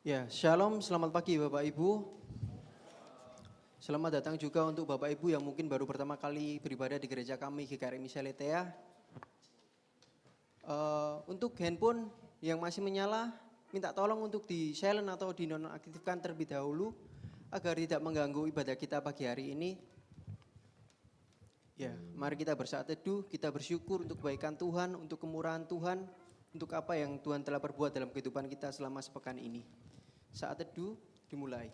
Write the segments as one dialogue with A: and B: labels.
A: Ya, shalom, selamat pagi Bapak Ibu. Selamat datang juga untuk Bapak Ibu yang mungkin baru pertama kali beribadah di gereja kami GKRI Misaletea. Untuk handphone yang masih menyala, minta tolong untuk di silent atau dinonaktifkan terlebih dahulu agar tidak mengganggu ibadah kita pagi hari ini. Ya, mari kita bersaat teduh, kita bersyukur untuk kebaikan Tuhan, untuk kemurahan Tuhan, untuk apa yang Tuhan telah perbuat dalam kehidupan kita selama sepekan ini. Saat teduh dimulai.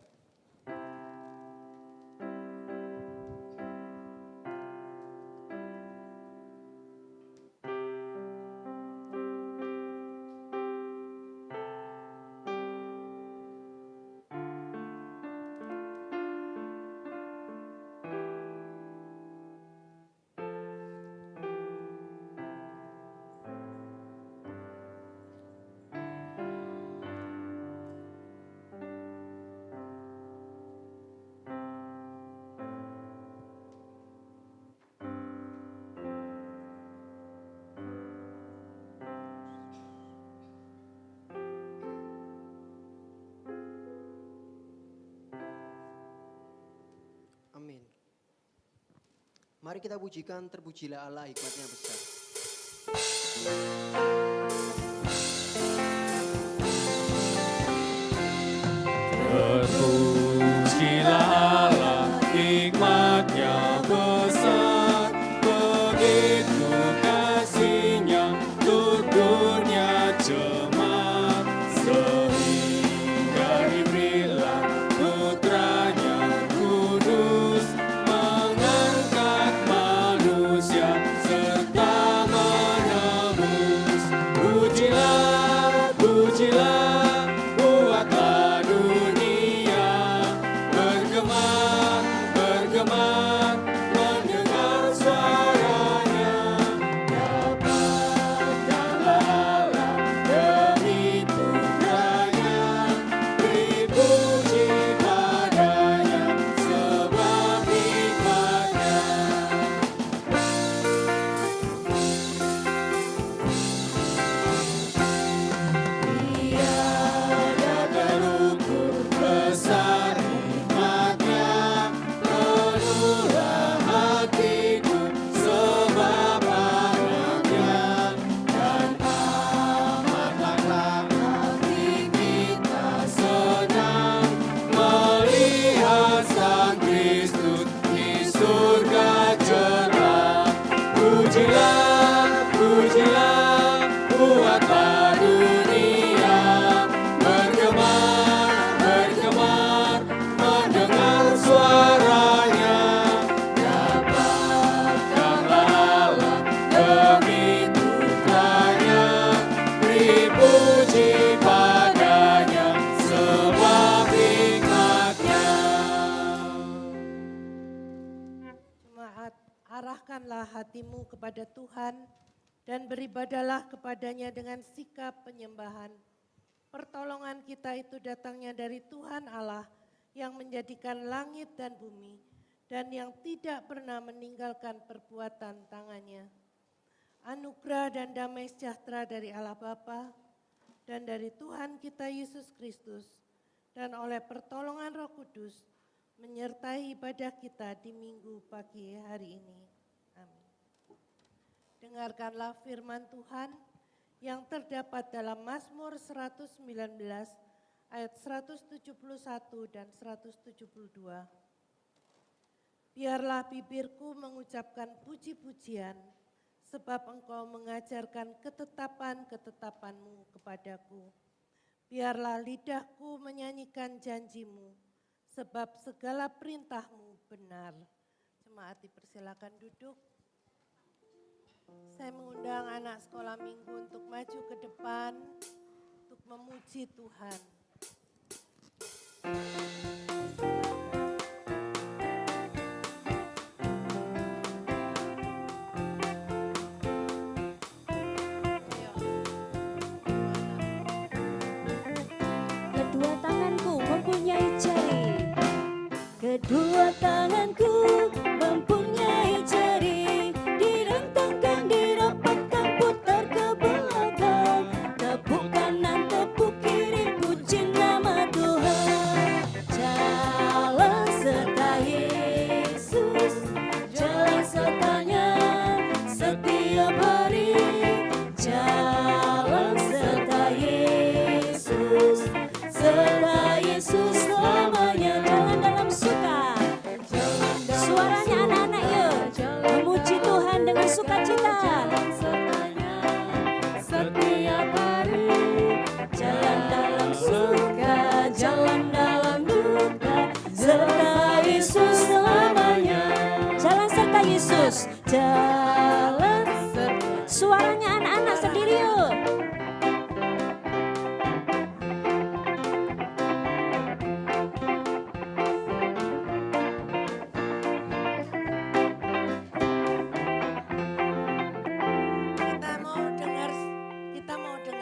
A: Amin. Mari kita pujikan, terpujilah Allah, hikmatnya besar.
B: Terpujilah Allah, hikmatnya besar, begitu kasihnya untuk dunia jemaat, sehingga diberilah putranya kudus, mengangkat manusia serta menebus. Pujilah, pujilah, buatlah dunia bergema, bergema, mendengar suaranya. Dapatkanlah Allah demi putranya, beri puji padanya sebab hikmatnya. Tiada terukur besar hikmatnya, penuhlah hatiku sebab anaknya, dan amatlah hati kita senang melihat Sang Kristus di surga cerah. Pujilah, pujilah, buatlah dunia bergemar, bergemar, mendengar suaranya. Dapatkanlah Allah demi putranya, beri puji padanya sebab hikmatnya.
C: Jemaat, arahkanlah hatimu kepada Tuhan dan beribadalah kepadanya dengan sikap penyembahan. Pertolongan kita itu datangnya dari Tuhan Allah yang menjadikan langit dan bumi dan yang tidak pernah meninggalkan perbuatan tangannya. Anugerah dan damai sejahtera dari Allah Bapa dan dari Tuhan kita Yesus Kristus dan oleh pertolongan Roh Kudus menyertai ibadah kita di minggu pagi hari ini. Amin. Dengarkanlah firman Tuhan yang terdapat dalam Mazmur 119 ayat 171 dan 172. Biarlah bibirku mengucapkan puji-pujian, sebab Engkau mengajarkan ketetapan-ketetapanmu kepadaku. Biarlah lidahku menyanyikan janjimu, sebab segala perintahmu benar. Jemaat dipersilakan duduk. Saya mengundang anak sekolah minggu untuk maju ke depan, untuk memuji Tuhan.
D: Kedua tanganku mempunyai jari, kedua tanganku mempunyai jari, direntangkan, dirapatkan, putar ke belakang, tepuk kanan, tepuk kiri, puji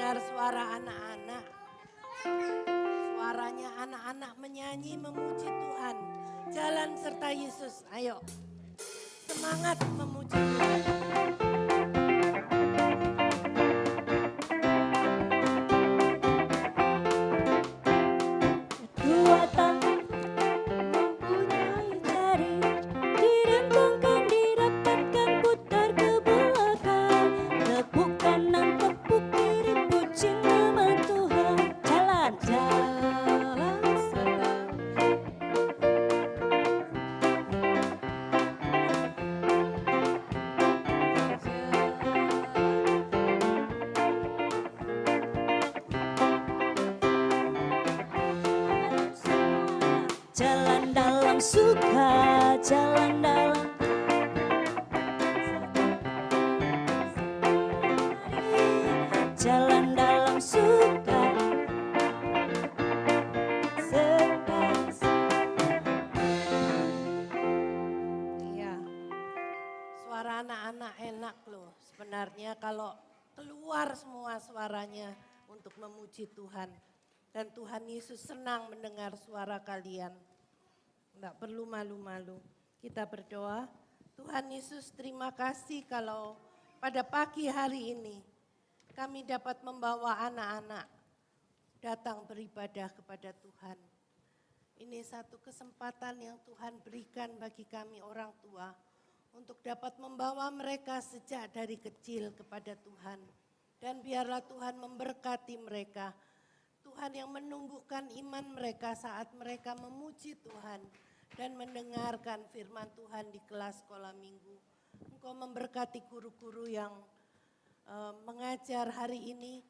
C: mendengar suara anak-anak. Suaranya anak-anak menyanyi memuji Tuhan. Jalan serta Yesus, ayo. Semangat memuji Tuhan.
D: Dua tangan mempunyai jari, direntangkan, dirapatkan, putar ke belakang. Tepuk kanan, tepuk kiri, puji nama Tuhan. Jalan, jalan serta jalan dalam suka, jalan dalam jalan dalam suka,
C: Iya, suara anak-anak enak loh. Sebenarnya kalau keluar semua suaranya untuk memuji Tuhan. Dan Tuhan Yesus senang mendengar suara kalian. Enggak perlu malu-malu. Kita berdoa, Tuhan Yesus terima kasih kalau pada pagi hari ini kami dapat membawa anak-anak datang beribadah kepada Tuhan. Ini satu kesempatan yang Tuhan berikan bagi kami orang tua untuk dapat membawa mereka sejak dari kecil kepada Tuhan. Dan biarlah Tuhan memberkati mereka. Tuhan yang menumbuhkan iman mereka saat mereka memuji Tuhan dan mendengarkan firman Tuhan di kelas sekolah minggu. Engkau memberkati guru-guru yang mengajar hari ini.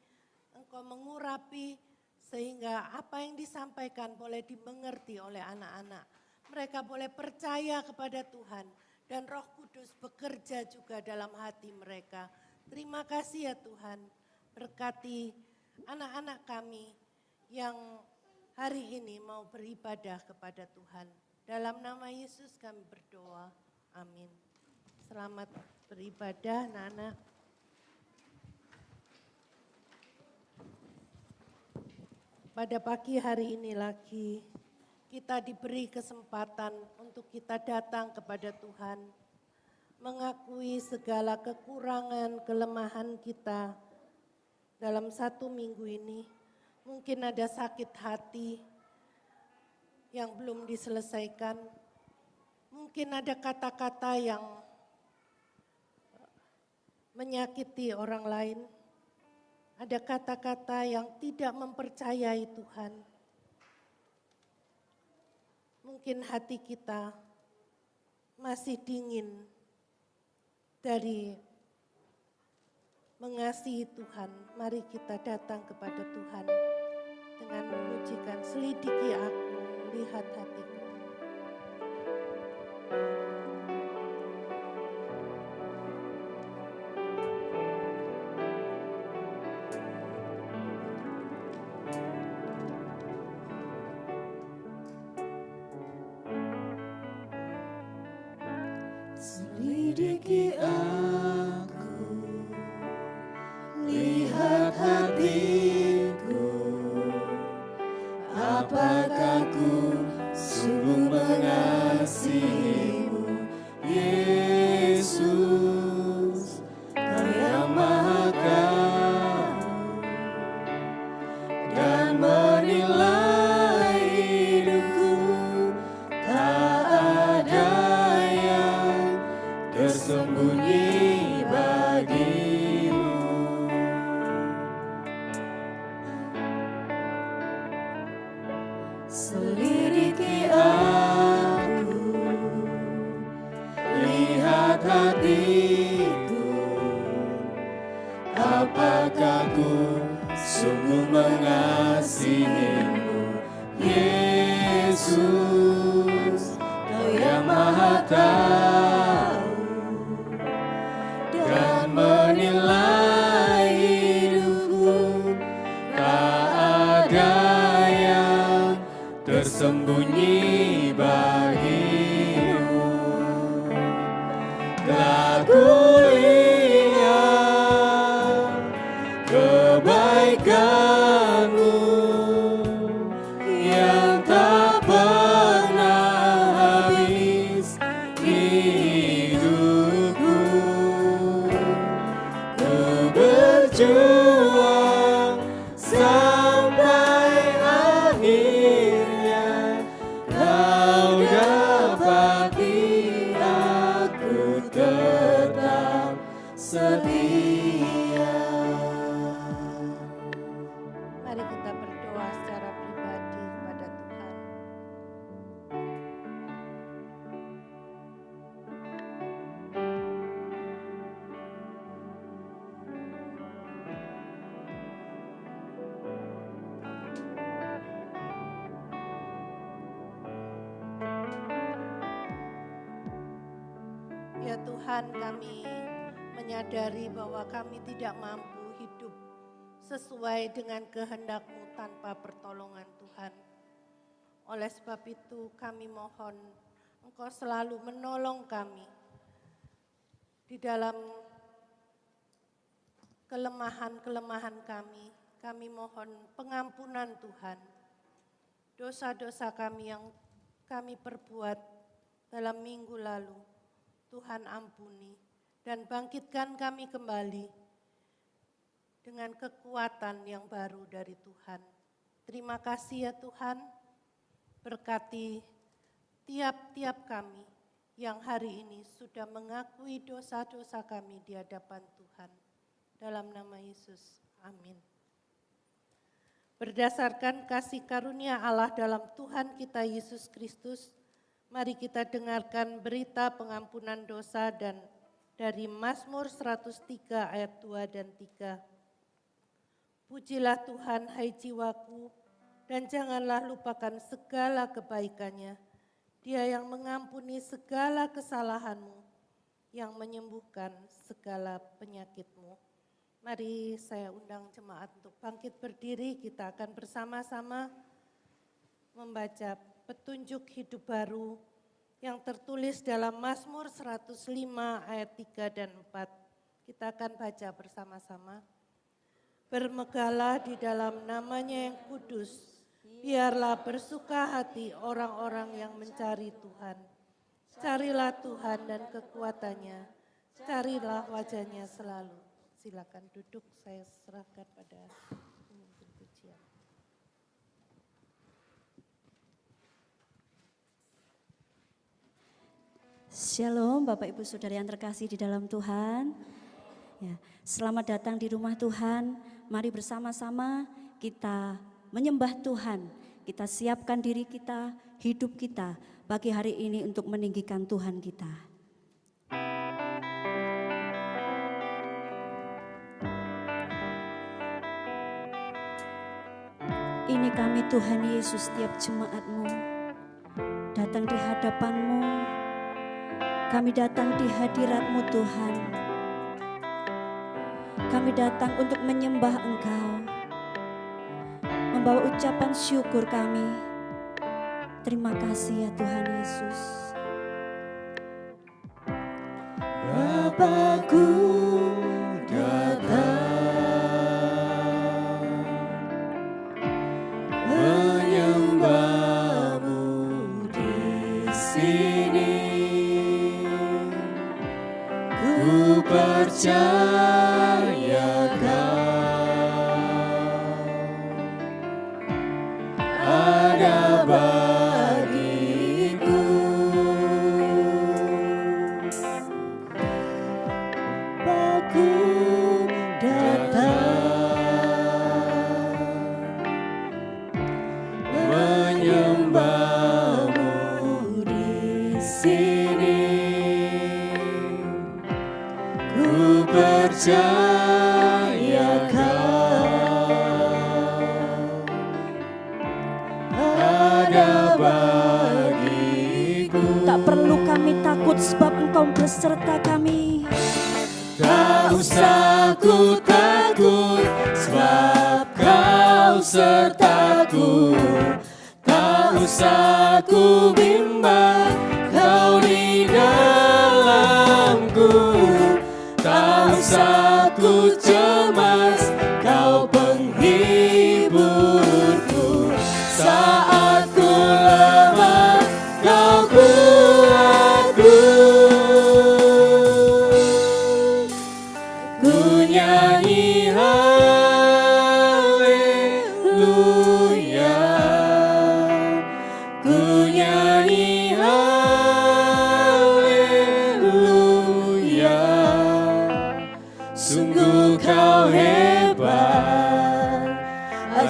C: Engkau mengurapi sehingga apa yang disampaikan boleh dimengerti oleh anak-anak. Mereka boleh percaya kepada Tuhan dan Roh Kudus bekerja juga dalam hati mereka. Terima kasih ya Tuhan, berkati anak-anak kami yang hari ini mau beribadah kepada Tuhan. Dalam nama Yesus kami berdoa, amin. Selamat beribadah anak-anak. Pada pagi hari ini lagi kita diberi kesempatan untuk kita datang kepada Tuhan. Mengakui segala kekurangan, kelemahan kita dalam satu minggu ini. Mungkin ada sakit hati yang belum diselesaikan. Mungkin ada kata-kata yang menyakiti orang lain. Ada kata-kata yang tidak mempercayai Tuhan. Mungkin hati kita masih dingin dari mengasihi Tuhan. Mari kita datang kepada Tuhan dengan memujikan, selidiki aku, lihat hatiku.
B: Selidiki aku, lihat hatiku, apakah ku sungguh mengasihimu, Yesus, Kau yang Maha Kau, dan menilai hidupku, tak ada yang tersembunyi bagimu. Selidiki aku, lihat hatiku, apakah ku sungguh mengasihimu, Yesus, Kau yang Maha Tahu, dan menilai hidupku, tak ada yang tersembunyi bagimu. Telah kulihat kebaikan-Mu yang tak pernah habis di hidupku. Ku berjuang sampai akhirnya Kau dapati aku tetap setia.
C: Mari kita berdoa secara pribadi kepada Tuhan. Ya Tuhan, kami menyadari bahwa kami tidak mampu hidup sesuai dengan kehendak-Mu tanpa pertolongan Tuhan. Oleh sebab itu kami mohon Engkau selalu menolong kami di dalam kelemahan-kelemahan kami. Kami mohon pengampunan Tuhan. Dosa-dosa kami yang kami perbuat dalam minggu lalu, Tuhan ampuni dan bangkitkan kami kembali dengan kekuatan yang baru dari Tuhan. Terima kasih ya Tuhan, berkati tiap-tiap kami yang hari ini sudah mengakui dosa-dosa kami di hadapan Tuhan. Dalam nama Yesus, amin. Berdasarkan kasih karunia Allah dalam Tuhan kita Yesus Kristus, mari kita dengarkan berita pengampunan dosa dan dari Mazmur 103 ayat 2 dan 3. Pujilah Tuhan hai jiwaku dan janganlah lupakan segala kebaikannya. Dia yang mengampuni segala kesalahanmu, yang menyembuhkan segala penyakitmu. Mari saya undang jemaat untuk bangkit berdiri, kita akan bersama-sama membaca petunjuk hidup baru yang tertulis dalam Mazmur 105 ayat 3 dan 4. Kita akan baca bersama-sama. Bermegahlah di dalam namanya yang kudus, biarlah bersuka hati orang-orang yang mencari Tuhan. Carilah Tuhan dan kekuatannya, carilah wajahnya selalu. Silakan duduk, saya serahkan pada pemimpin pujian.
D: Shalom Bapak Ibu Saudara yang terkasih di dalam Tuhan. Ya, selamat datang di rumah Tuhan. Mari bersama-sama kita menyembah Tuhan. Kita siapkan diri kita, hidup kita bagi hari ini untuk meninggikan Tuhan kita. Ini kami Tuhan Yesus, setiap jemaat-Mu datang di hadapan-Mu. Kami datang di hadirat-Mu Tuhan. Kami datang untuk menyembah Engkau, membawa ucapan syukur kami. Terima kasih ya Tuhan Yesus.
B: Bapakku datang menyembah-Mu di sini. Ku percaya Kau ada bagiku.
D: Aku
B: datang menyembah-Mu di sini. Ku percaya Kau ada bagiku.
D: tak perlu kami takut sebab Engkau beserta kami.
B: Tak usah ku takut sebab Kau sertaku. Tak usah ku bimbang, Kau di dalamku. Tak usah ku cemas, Kau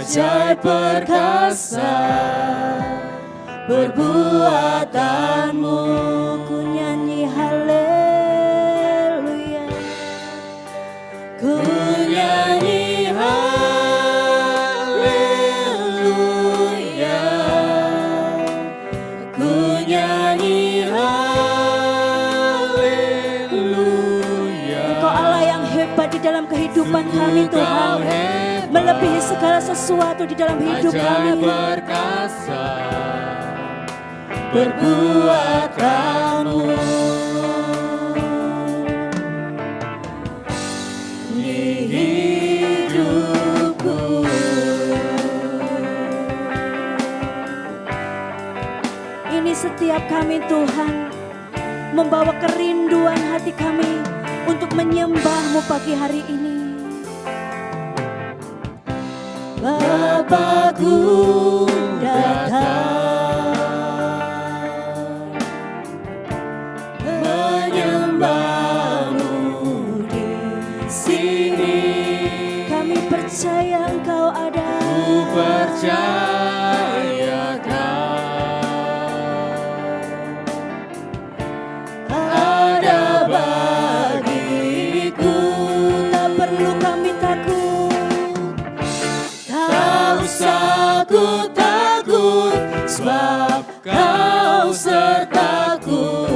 B: ajaib perkasa perbuatanmu.
D: Ku nyanyi haleluya,
B: Ku nyanyi haleluya, ku nyanyi haleluya.
D: Engkau Allah yang hebat di dalam kehidupan kami Tuhan, melebihi segala sesuatu di dalam hidup
B: Ajaib
D: kami.
B: perkasa perbuatanmu. Di hidupku
D: Ini setiap kami Tuhan, membawa kerinduan hati kami untuk menyembah-Mu pagi hari ini.
B: Bapakku datang menyembah-Mu di sini.
D: Kami percaya Engkau ada.
B: Ku percayakan ada bagiku.
D: Tak perlu kami takut,
B: Tak usah ku takut, sebab Kau sertaku.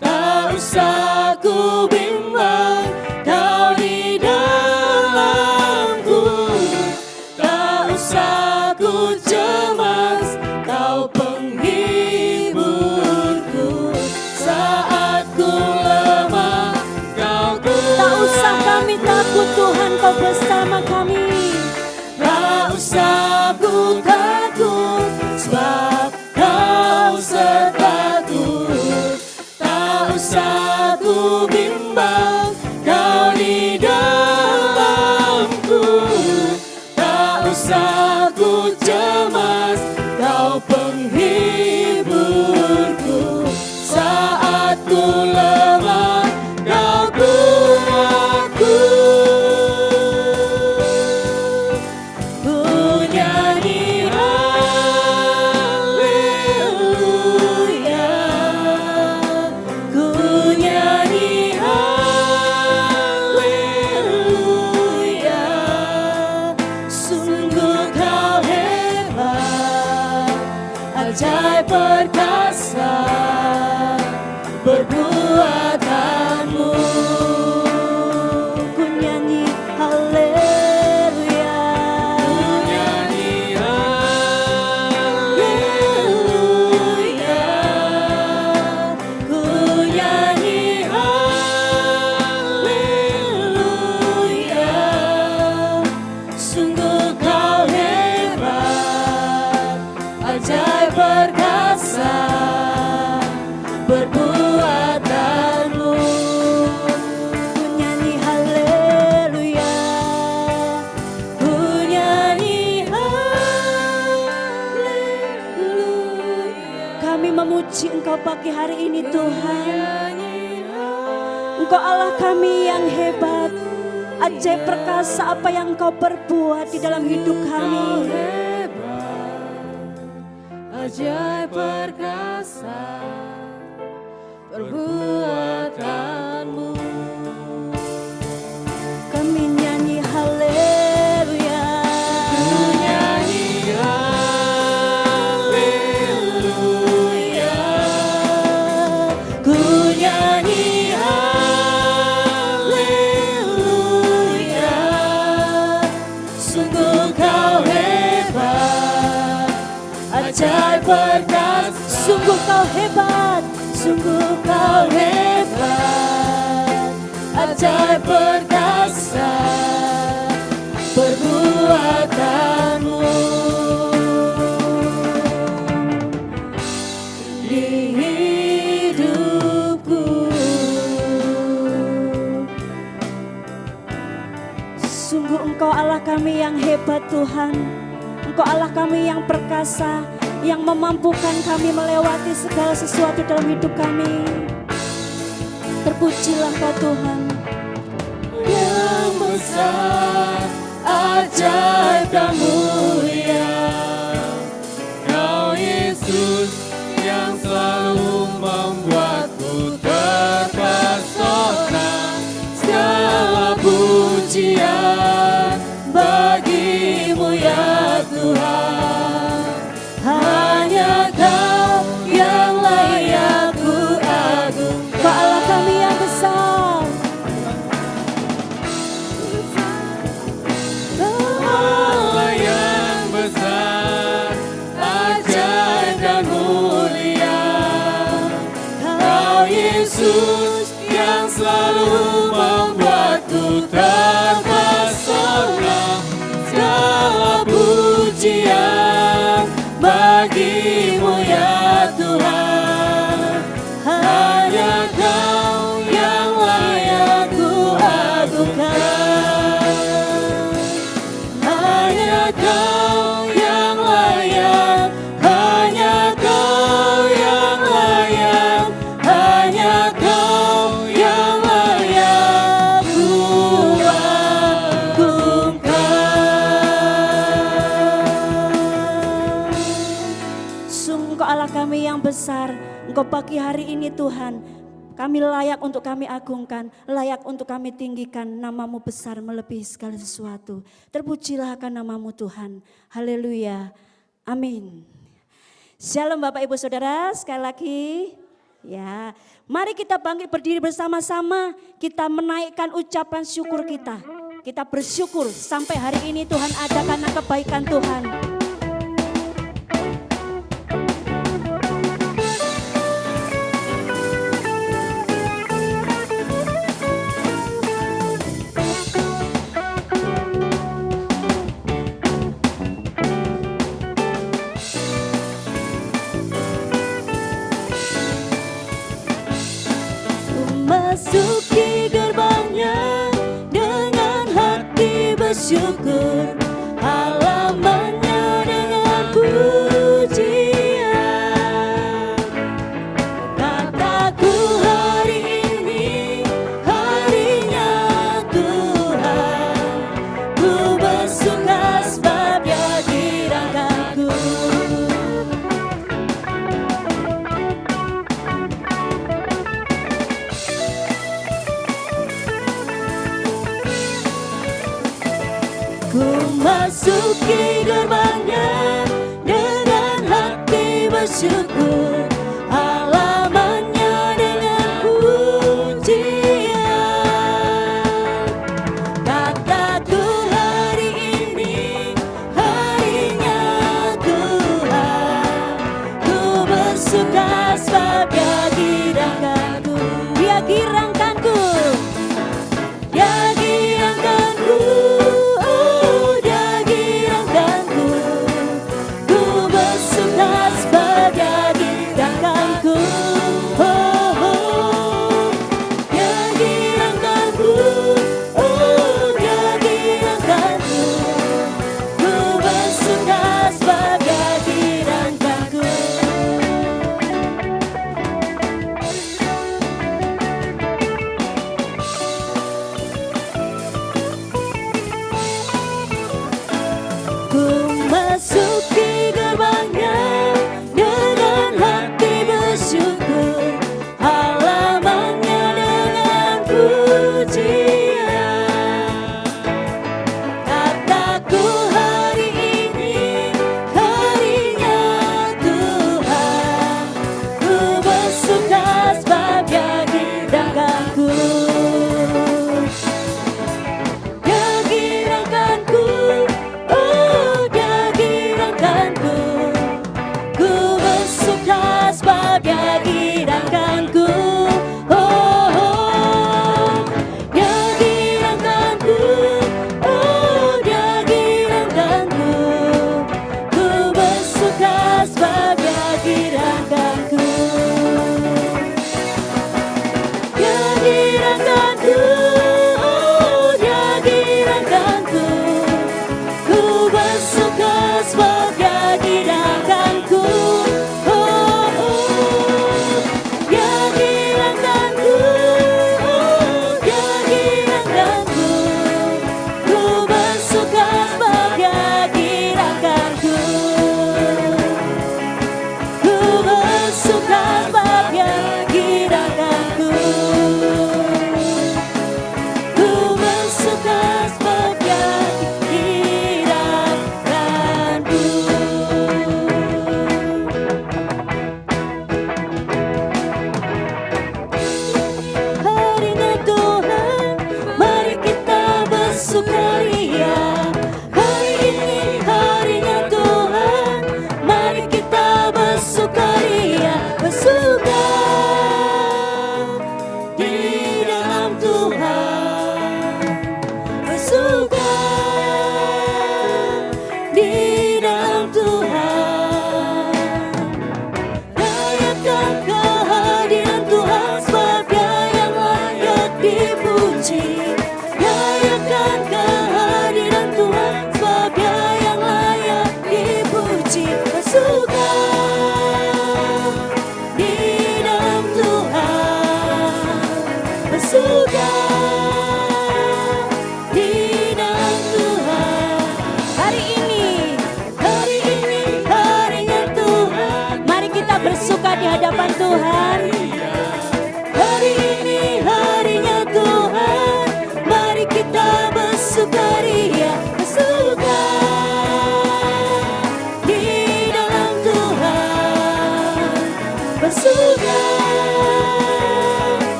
B: Tak usah ku bimbang, Kau di dalamku. Tak usah ku cemas, Kau penghiburku. Saat ku lemah, Kau kuat.
D: tak usah kami takut Tuhan, Kau bersama kami.
B: Tak usah ku takut, sebab Kau sertaku. Tak usah ku bimbang, Kau di dalamku. Tak usah ku cemas, Kau penghiburku. Saat ku lemah, Kau kuatku. Ku nyanyi haleluya, ku nyanyi haleluya. Sungguh Kau hebat, ajaib perkasa perbuatanmu.
D: Ku nyanyi haleluya,
B: Ku nyanyi haleluya, ku nyanyi haleluya. Sungguh Kau hebat, ajaib perkasa perbuatanmu.
D: ku nyanyi haleluya,
B: Ku nyanyi haleluya.
D: kami memuji Engkau pagi hari ini Tuhan. Engkau Allah kami yang hebat, ajaib perkasa apa yang Engkau perbuat di dalam hidup kami.
B: Ajaib perkasa perbuatanmu.
D: Kami nyanyi haleluya,
B: Ku nyanyi haleluya, ku nyanyi haleluya. Sungguh Kau hebat, ajaib perkasa.
D: sungguh Kau hebat,
B: Sungguh Kau hebat, ajaib perkasa perbuatanmu. Di hidupku
D: sungguh Engkau Allah kami yang hebat Tuhan. Engkau Allah kami yang perkasa, yang memampukan kami melewati segala sesuatu dalam hidup kami. Terpujilah Kau Tuhan.
B: yang besar, ajaib Kamu Kau yang layak, hanya Kau yang layak, hanya Kau yang layak ku agungkan.
D: Sungguh Engkau Allah kami yang besar, Engkau pagi hari ini Tuhan, kami layak untuk kami agungkan, layak untuk kami tinggikan. Namamu besar melebihi segala sesuatu. Terpujilah akan namamu Tuhan. Haleluya. Amin. Shalom Bapak Ibu Saudara, sekali lagi. Ya, mari kita bangkit berdiri bersama-sama. Kita menaikkan ucapan syukur kita. Kita bersyukur sampai hari ini Tuhan ada karena kebaikan Tuhan.
B: Masuki gerbangnya dengan hati bersyukur, halamannya dengan pujian. Kataku hari ini harinya Tuhan, ku bersuka sebab Dia dirangkaku. Ku masuki gerbangnya dengan hati bersyukur, halamannya dengan pujian. Kataku hari ini harinya Tuhan, ku bersuka sebab Dia girangkanku.
D: Dia girangkanku.
B: Dia girangkanku. Ku bersuka sebab Dia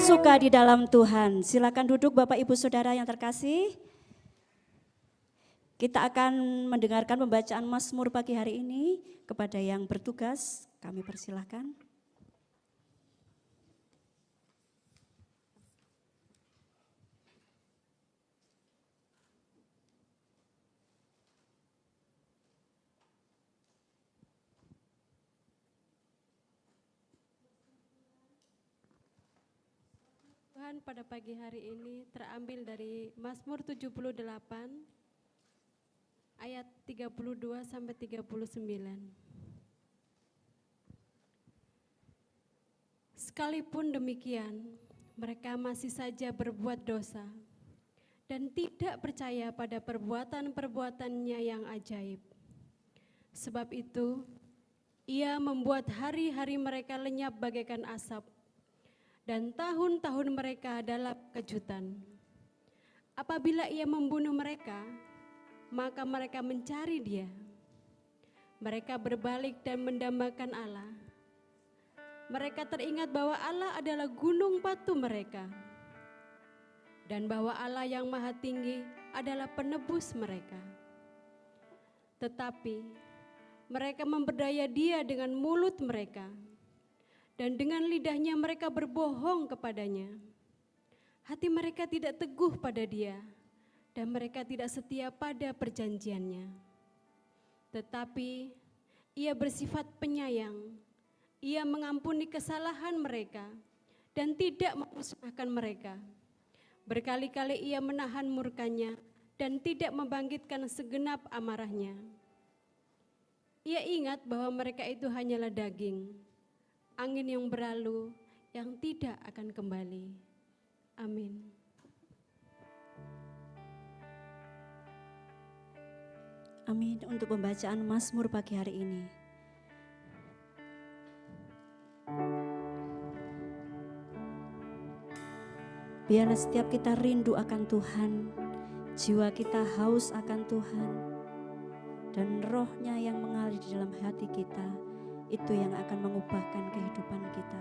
D: bersuka di dalam Tuhan. Silakan duduk Bapak Ibu Saudara yang terkasih. Kita akan mendengarkan pembacaan Mazmur pagi hari ini. Kepada yang bertugas, kami persilahkan.
E: Tuhan, pada pagi hari ini terambil dari Mazmur 78 ayat 32 sampai 39. Sekalipun demikian, mereka masih saja berbuat dosa dan tidak percaya pada perbuatan-perbuatannya yang ajaib. Sebab itu, Ia membuat hari-hari mereka lenyap bagaikan asap, dan tahun-tahun mereka adalah kejutan. Apabila Ia membunuh mereka, maka mereka mencari Dia. Mereka berbalik dan mendambakan Allah. Mereka teringat bahwa Allah adalah gunung batu mereka, dan bahwa Allah yang Maha Tinggi adalah penebus mereka. Tetapi mereka memperdaya Dia dengan mulut mereka, dan dengan lidahnya mereka berbohong kepadanya. Hati mereka tidak teguh pada Dia, dan mereka tidak setia pada perjanjiannya. Tetapi Ia bersifat penyayang, Ia mengampuni kesalahan mereka dan tidak memusnahkan mereka. Berkali-kali Ia menahan murkanya dan tidak membangkitkan segenap amarahnya. Ia ingat bahwa mereka itu hanyalah daging, angin yang berlalu yang tidak akan kembali. Amin.
D: Amin untuk pembacaan Mazmur pagi hari ini. Biarlah setiap kita rindu akan Tuhan, jiwa kita haus akan Tuhan, dan rohnya yang mengalir di dalam hati kita, itu yang akan mengubahkan kehidupan kita.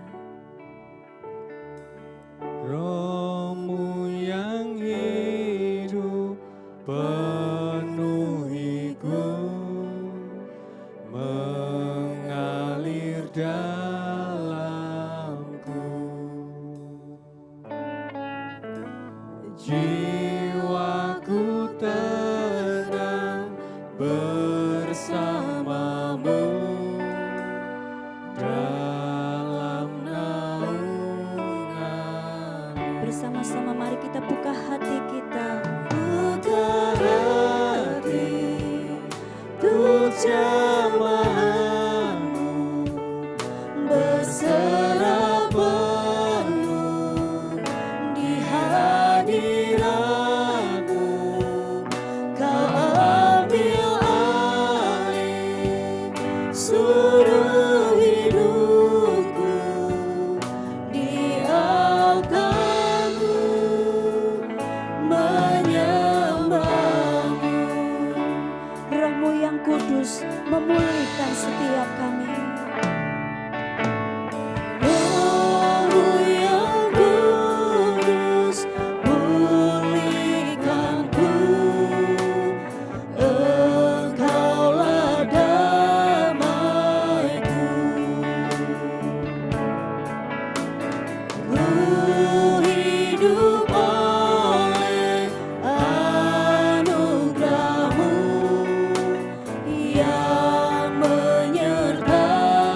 F: Roh-Mu yang hidup penuhiku, mengalir dalamku. Jiwaku tenang bersamamu dalam naungan.
D: Bersama-sama mari kita buka hati kita.
F: Buka hati untuk jamaah-Mu, berserah penuh di hadirat-Mu. Kau ambil alih seluruh hidupku, di altar-Mu menyembah-Mu.
D: Roh-Mu yang kudus memulihkan setiap kami.
F: Roh-Mu yang kudus pulihkanku, Engkaulah damaiku. Ku hidup oleh anugerah-Mu yang menyertai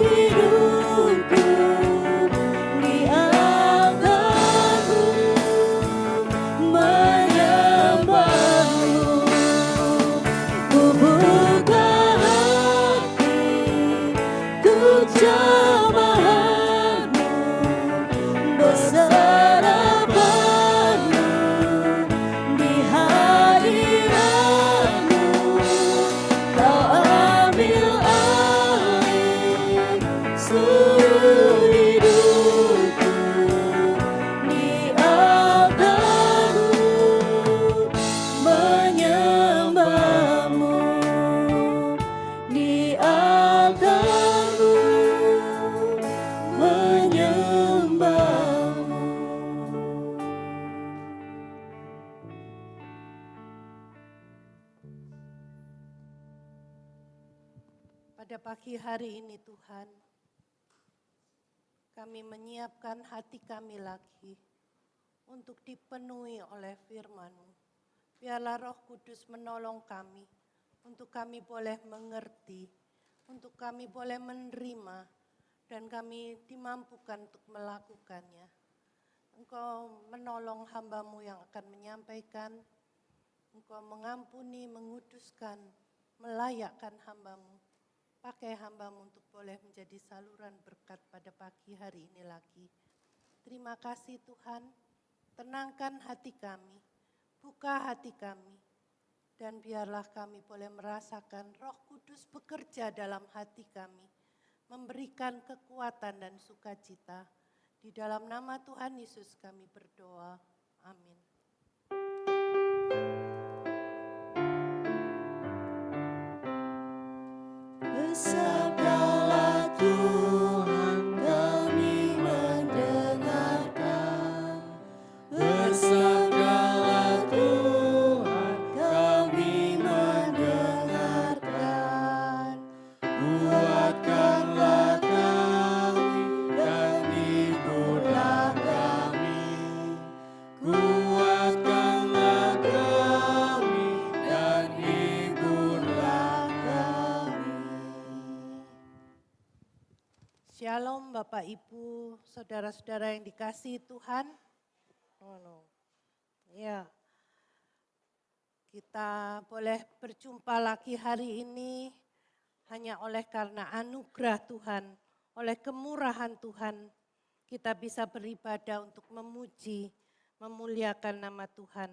F: hidupku di altarmu menyembahmu. Ku buka hati untuk jamahanmu, bersarapanmu di hadiratmu. Kau ambil alih seluruh hidupku di altarmu menyembahmu, di altarmu menyembahmu.
C: Pada pagi hari ini Tuhan, kami menyiapkan hati kami lagi untuk dipenuhi oleh firman-Mu. Biarlah Roh Kudus menolong kami, untuk kami boleh mengerti, untuk kami boleh menerima, dan kami dimampukan untuk melakukannya. Engkau menolong hamba-Mu yang akan menyampaikan, Engkau mengampuni, menguduskan, melayakkan hamba-Mu. Pakai hamba-Mu untuk boleh menjadi saluran berkat pada pagi hari ini lagi. Terima kasih Tuhan, tenangkan hati kami, buka hati kami, dan biarlah kami boleh merasakan Roh Kudus bekerja dalam hati kami, memberikan kekuatan dan sukacita. Di dalam nama Tuhan Yesus kami berdoa. Amin.
F: Bersabdalah Tuhan, kami mendengarkan. Bersabdalah Tuhan, kami mendengarkan. Kuatkanlah kami dan hiburlah kami. Kuatkanlah kami dan hiburlah kami.
C: Shalom Bapak Ibu, saudara-saudara yang dikasihi Tuhan. Ya, kita boleh berjumpa lagi hari ini hanya oleh karena anugerah Tuhan, oleh kemurahan Tuhan. Kita bisa beribadah untuk memuji, memuliakan nama Tuhan.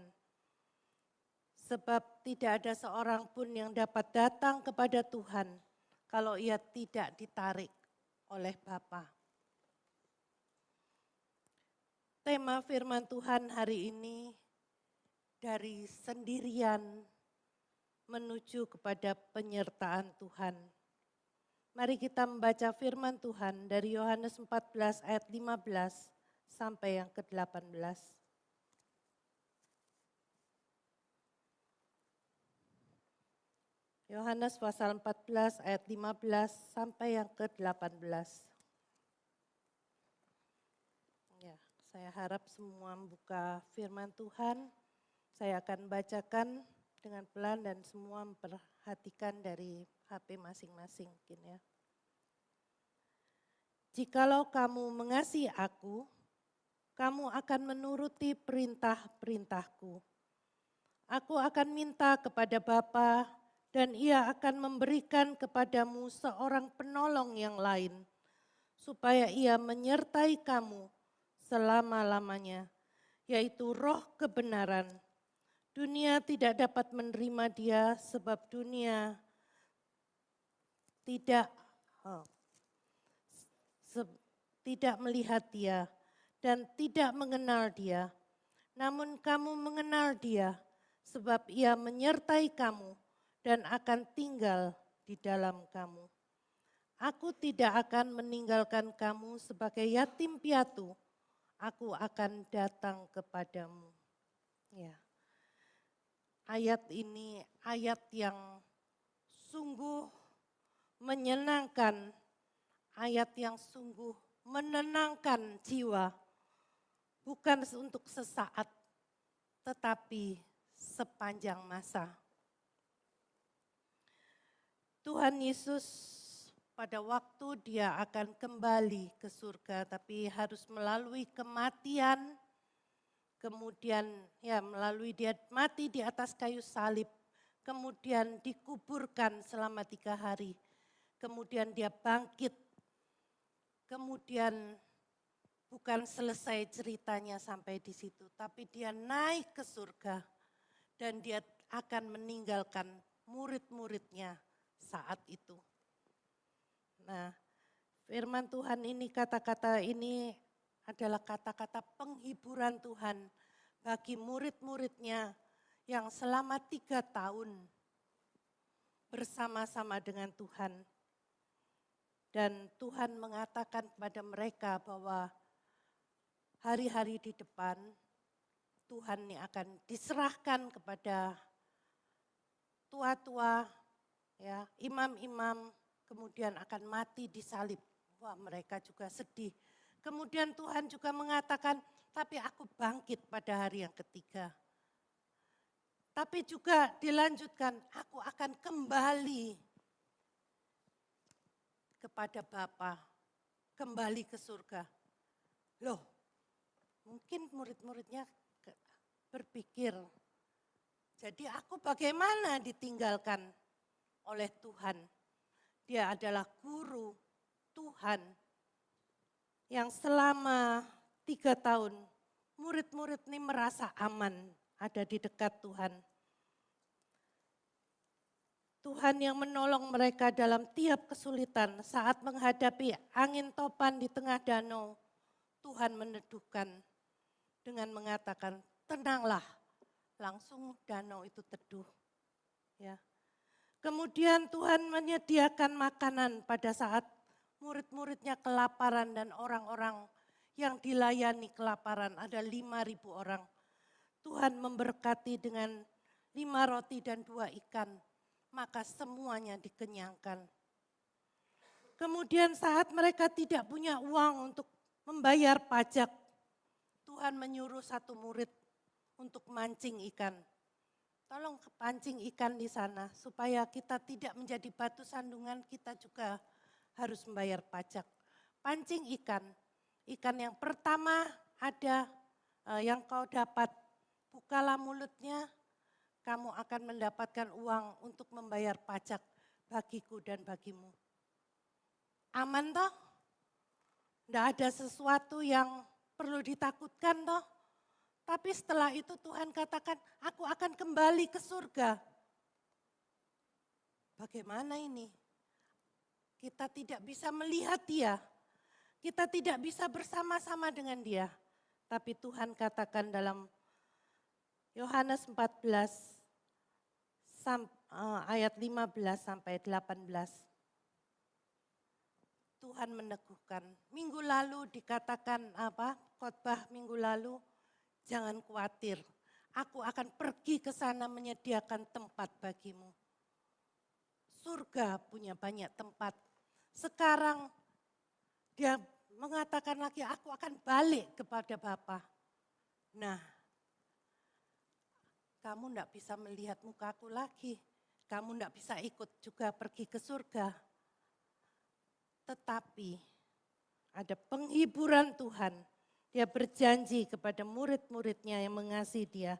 C: Sebab tidak ada seorang pun yang dapat datang kepada Tuhan kalau ia tidak ditarik oleh Bapa. Tema firman Tuhan hari ini dari sendirian menuju kepada penyertaan Tuhan. Mari kita membaca firman Tuhan dari Yohanes 14 ayat 15 sampai yang ke-18. Yohanes pasal 14 ayat 15 sampai yang ke-18. Ya, saya harap semua membuka firman Tuhan. Saya akan bacakan dengan pelan dan semua memperhatikan dari HP masing-masing mungkin ya. Jikalau kamu mengasihi aku, kamu akan menuruti perintah-perintahku. Aku akan minta kepada Bapa dan ia akan memberikan kepadamu seorang penolong yang lain, supaya ia menyertai kamu selama-lamanya, yaitu Roh kebenaran. Dunia tidak dapat menerima dia sebab dunia tidak melihat dia dan tidak mengenal dia. Namun kamu mengenal dia sebab ia menyertai kamu dan akan tinggal di dalam kamu. Aku tidak akan meninggalkan kamu sebagai yatim piatu. Aku akan datang kepadamu. Ya. Ayat ini ayat yang sungguh menyenangkan, ayat yang sungguh menenangkan jiwa. Bukan untuk sesaat, tetapi sepanjang masa. Tuhan Yesus pada waktu dia akan kembali ke surga, tapi harus melalui kematian, kemudian ya melalui dia mati di atas kayu salib, kemudian dikuburkan selama 3 hari, kemudian dia bangkit, kemudian bukan selesai ceritanya sampai di situ, tapi dia naik ke surga dan dia akan meninggalkan murid-muridnya saat itu. Nah, firman Tuhan ini, kata-kata ini adalah kata-kata penghiburan Tuhan bagi murid-muridnya yang selama 3 tahun bersama-sama dengan Tuhan. Dan Tuhan mengatakan kepada mereka bahwa hari-hari di depan Tuhan ini akan diserahkan kepada tua-tua, ya, imam-imam, kemudian akan mati di salib. Wah, mereka juga sedih. Kemudian Tuhan juga mengatakan, tapi aku bangkit pada hari yang ketiga. Tapi juga dilanjutkan, aku akan kembali kepada Bapa, kembali ke surga. Loh, mungkin murid-muridnya berpikir, jadi aku bagaimana ditinggalkan oleh Tuhan? Dia adalah guru Tuhan yang selama 3 tahun murid-murid ini merasa aman ada di dekat Tuhan. Tuhan yang menolong mereka dalam tiap kesulitan saat menghadapi angin topan di tengah danau. Tuhan meneduhkan dengan mengatakan, tenanglah, langsung danau itu teduh. Ya. Kemudian Tuhan menyediakan makanan pada saat murid-muridnya kelaparan dan orang-orang yang dilayani kelaparan, ada 5.000 orang. Tuhan memberkati dengan 5 roti dan 2 ikan, maka semuanya dikenyangkan. Kemudian saat mereka tidak punya uang untuk membayar pajak, Tuhan menyuruh 1 murid untuk mancing ikan. Tolong pancing ikan di sana supaya kita tidak menjadi batu sandungan, kita juga harus membayar pajak. Pancing ikan, ikan yang pertama ada yang kau dapat, bukalah mulutnya, kamu akan mendapatkan uang untuk membayar pajak bagiku dan bagimu. Aman toh? Tidak ada sesuatu yang perlu ditakutkan toh? Tapi setelah itu Tuhan katakan, aku akan kembali ke surga. Bagaimana ini? Kita tidak bisa melihat dia. Kita tidak bisa bersama-sama dengan dia. Tapi Tuhan katakan dalam Yohanes 14 ayat 15 sampai 18. Tuhan meneguhkan. Minggu lalu dikatakan khotbah minggu lalu, jangan khawatir, aku akan pergi ke sana menyediakan tempat bagimu. Surga punya banyak tempat. Sekarang dia mengatakan lagi, aku akan balik kepada Bapa. Nah, kamu tidak bisa melihat mukaku lagi. Kamu tidak bisa ikut juga pergi ke surga. Tetapi ada penghiburan Tuhan. Dia berjanji kepada murid-muridnya yang mengasihi dia.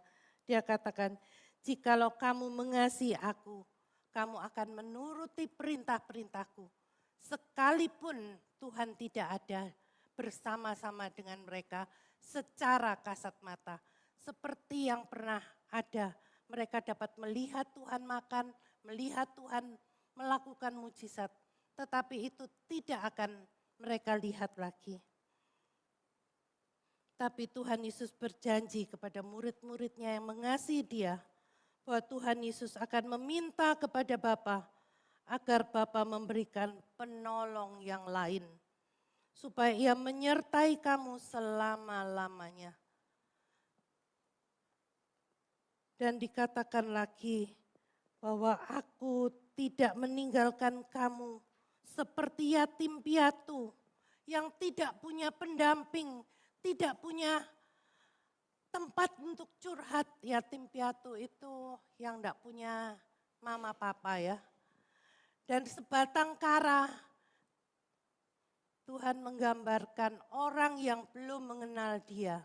C: Dia katakan, jikalau kamu mengasihi aku, kamu akan menuruti perintah-perintahku. Sekalipun Tuhan tidak ada bersama-sama dengan mereka secara kasat mata. Seperti yang pernah ada, mereka dapat melihat Tuhan makan, melihat Tuhan melakukan mujizat. Tetapi itu tidak akan mereka lihat lagi. Tapi Tuhan Yesus berjanji kepada murid-muridnya yang mengasihi dia, bahwa Tuhan Yesus akan meminta kepada Bapa agar Bapa memberikan penolong yang lain, supaya ia menyertai kamu selama-lamanya. Dan dikatakan lagi bahwa aku tidak meninggalkan kamu seperti yatim piatu yang tidak punya pendamping, tidak punya tempat untuk curhat. Yatim piatu itu yang tidak punya mama papa ya. Dan sebatang kara Tuhan menggambarkan orang yang belum mengenal Dia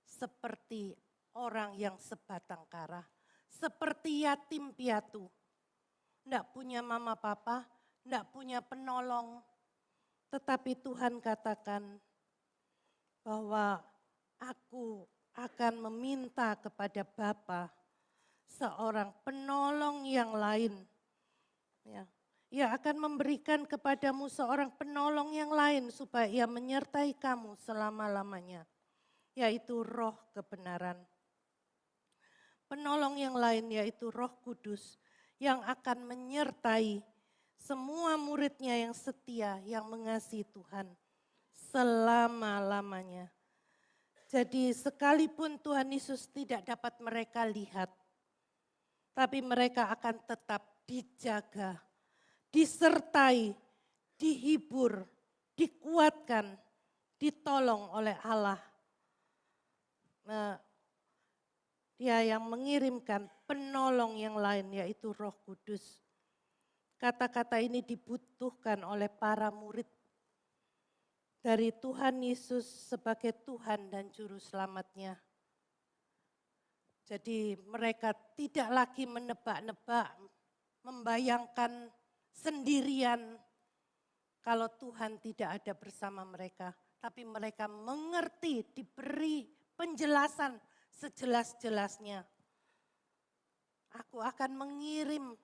C: seperti orang yang sebatang kara, seperti yatim piatu. Tidak punya mama papa, tidak punya penolong. Tetapi Tuhan katakan bahwa aku akan meminta kepada Bapa seorang penolong yang lain. Ya. Ia akan memberikan kepadamu seorang penolong yang lain supaya ia menyertai kamu selama-lamanya, yaitu Roh kebenaran. Penolong yang lain yaitu Roh Kudus yang akan menyertai semua muridnya yang setia, yang mengasihi Tuhan selama-lamanya. Jadi sekalipun Tuhan Yesus tidak dapat mereka lihat, tapi mereka akan tetap dijaga, disertai, dihibur, dikuatkan, ditolong oleh Allah. Nah, Dia yang mengirimkan penolong yang lain yaitu Roh Kudus. Kata-kata ini dibutuhkan oleh para murid dari Tuhan Yesus sebagai Tuhan dan Juru Selamatnya. Jadi mereka tidak lagi menebak-nebak, membayangkan sendirian kalau Tuhan tidak ada bersama mereka. Tapi mereka mengerti, diberi penjelasan sejelas-jelasnya. Aku akan mengirim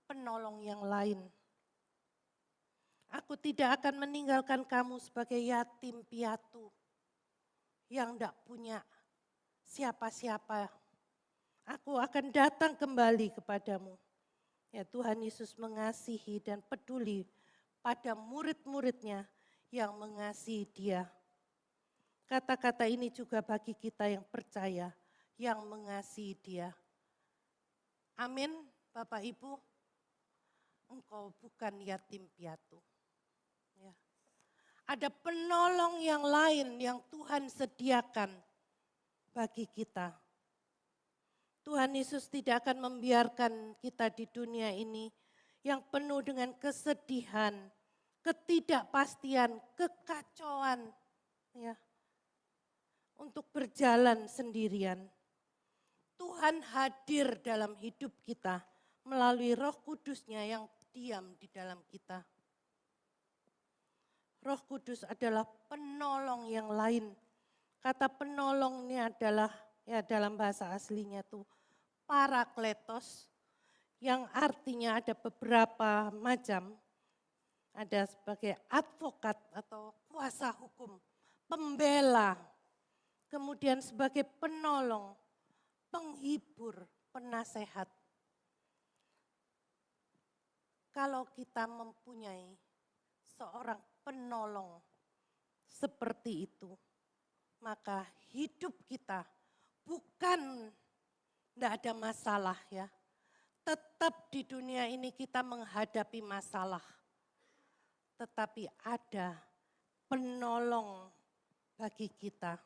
C: penolong yang lain. Aku tidak akan meninggalkan kamu sebagai yatim piatu yang tidak punya siapa-siapa. Aku akan datang kembali kepadamu. Ya, Tuhan Yesus mengasihi dan peduli pada murid-muridnya yang mengasihi Dia. Kata-kata ini juga bagi kita yang percaya, yang mengasihi Dia. Amin, Bapak Ibu. Engkau bukan yatim piatu. Ya. Ada penolong yang lain yang Tuhan sediakan bagi kita. Tuhan Yesus tidak akan membiarkan kita di dunia ini yang penuh dengan kesedihan, ketidakpastian, kekacauan, ya, untuk berjalan sendirian. Tuhan hadir dalam hidup kita melalui Roh Kudus-Nya yang diam di dalam kita. Roh Kudus adalah penolong yang lain. Kata penolong ini adalah, ya dalam bahasa aslinya tuh parakletos, yang artinya ada beberapa macam. Ada sebagai advokat atau kuasa hukum, pembela, kemudian sebagai penolong, penghibur, penasehat. Kalau kita mempunyai seorang penolong seperti itu, maka hidup kita bukan tidak ada masalah ya. Tetap di dunia ini kita menghadapi masalah. Tetapi ada penolong bagi kita.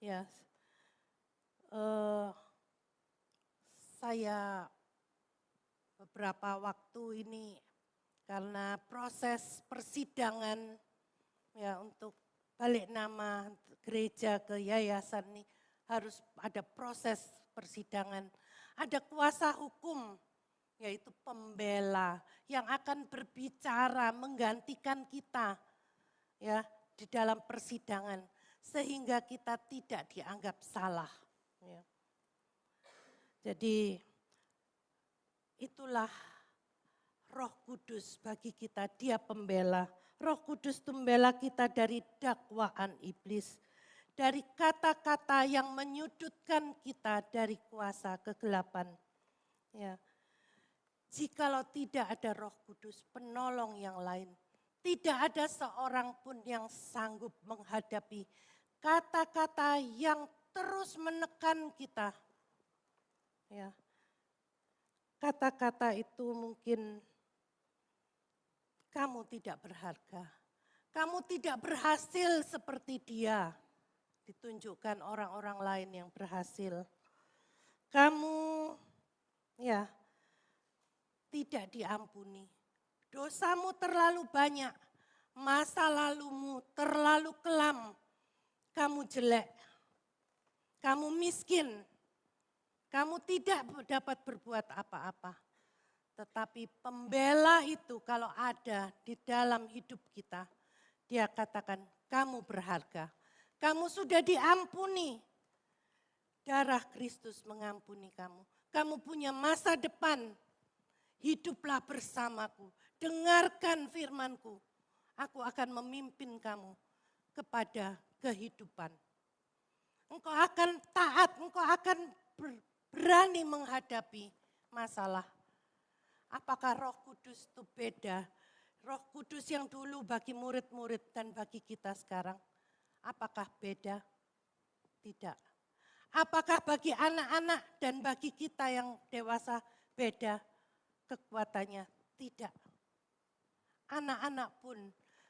C: Ya, saya beberapa waktu ini karena proses persidangan ya untuk balik nama gereja ke yayasan ini harus ada proses persidangan. Ada kuasa hukum yaitu pembela yang akan berbicara menggantikan kita ya di dalam persidangan sehingga kita tidak dianggap salah. Ya. Jadi itulah Roh Kudus bagi kita, Dia pembela. Roh Kudus membela kita dari dakwaan iblis, dari kata-kata yang menyudutkan kita dari kuasa kegelapan. Ya. Jikalau tidak ada Roh Kudus, penolong yang lain, tidak ada seorang pun yang sanggup menghadapi kata-kata yang terus menekan kita. Ya. Kata-kata itu mungkin kamu tidak berharga, kamu tidak berhasil seperti dia, ditunjukkan orang-orang lain yang berhasil. Kamu ya tidak diampuni, dosamu terlalu banyak, masa lalumu terlalu kelam, kamu jelek, kamu miskin, kamu tidak dapat berbuat apa-apa. Tetapi pembela itu kalau ada di dalam hidup kita, dia katakan kamu berharga, kamu sudah diampuni. Darah Kristus mengampuni kamu. Kamu punya masa depan. Hiduplah bersamaku. Dengarkan firmanku. Aku akan memimpin kamu kepada kehidupan. Engkau akan taat, engkau akan berani menghadapi masalah. Apakah Roh Kudus itu beda? Roh Kudus yang dulu bagi murid-murid dan bagi kita sekarang. Apakah beda? Tidak. Apakah bagi anak-anak dan bagi kita yang dewasa beda kekuatannya? Tidak. Anak-anak pun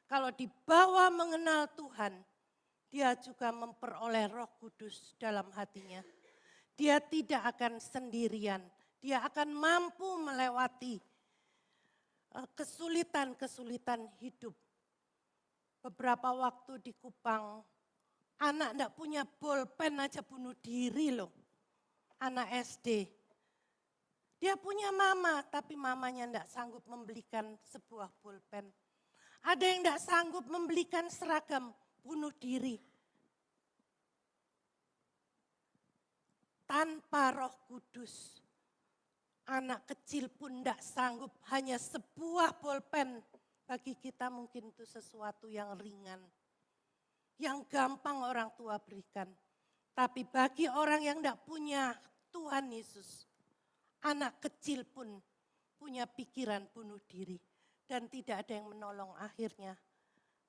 C: kalau dibawa mengenal Tuhan, dia juga memperoleh Roh Kudus dalam hatinya. Dia tidak akan sendirian, dia akan mampu melewati kesulitan-kesulitan hidup. Beberapa waktu di Kupang, anak enggak punya bolpen aja bunuh diri loh. Anak SD. Dia punya mama, tapi mamanya enggak sanggup membelikan sebuah bolpen. Ada yang enggak sanggup membelikan seragam, bunuh diri. Tanpa Roh Kudus, anak kecil pun enggak sanggup, hanya sebuah bolpen. Bagi kita mungkin itu sesuatu yang ringan. Yang gampang orang tua berikan. Tapi bagi orang yang tidak punya Tuhan Yesus, anak kecil pun punya pikiran bunuh diri. Dan tidak ada yang menolong, akhirnya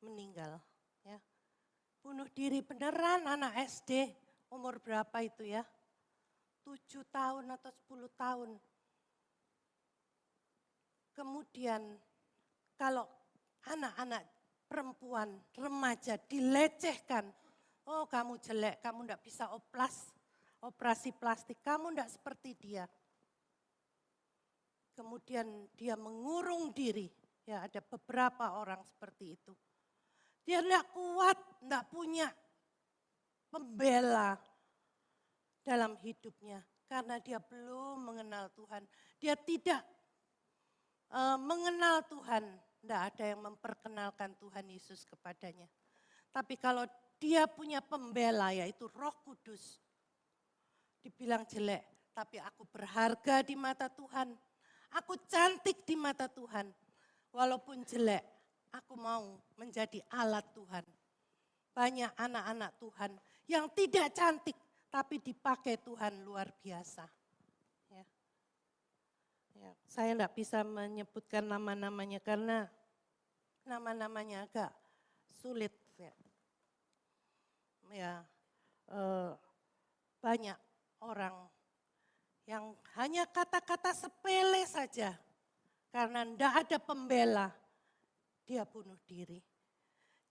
C: meninggal. Ya. Bunuh diri beneran anak SD, umur berapa itu ya? 7 tahun atau 10 tahun. Kemudian kalau anak-anak perempuan, remaja dilecehkan. Oh kamu jelek, kamu enggak bisa operasi plastik, kamu enggak seperti dia. Kemudian dia mengurung diri, ya ada beberapa orang seperti itu. Dia enggak kuat, enggak punya pembela dalam hidupnya. Karena dia belum mengenal Tuhan. Dia tidak mengenal Tuhan. Tidak ada yang memperkenalkan Tuhan Yesus kepadanya. Tapi kalau dia punya pembela yaitu Roh Kudus. Dibilang jelek, tapi aku berharga di mata Tuhan. Aku cantik di mata Tuhan. Walaupun jelek, aku mau menjadi alat Tuhan. Banyak anak-anak Tuhan yang tidak cantik, tapi dipakai Tuhan luar biasa. Ya, saya tidak bisa menyebutkan nama-namanya karena nama-namanya agak sulit. Banyak orang yang hanya kata-kata sepele saja karena tidak ada pembela, dia bunuh diri.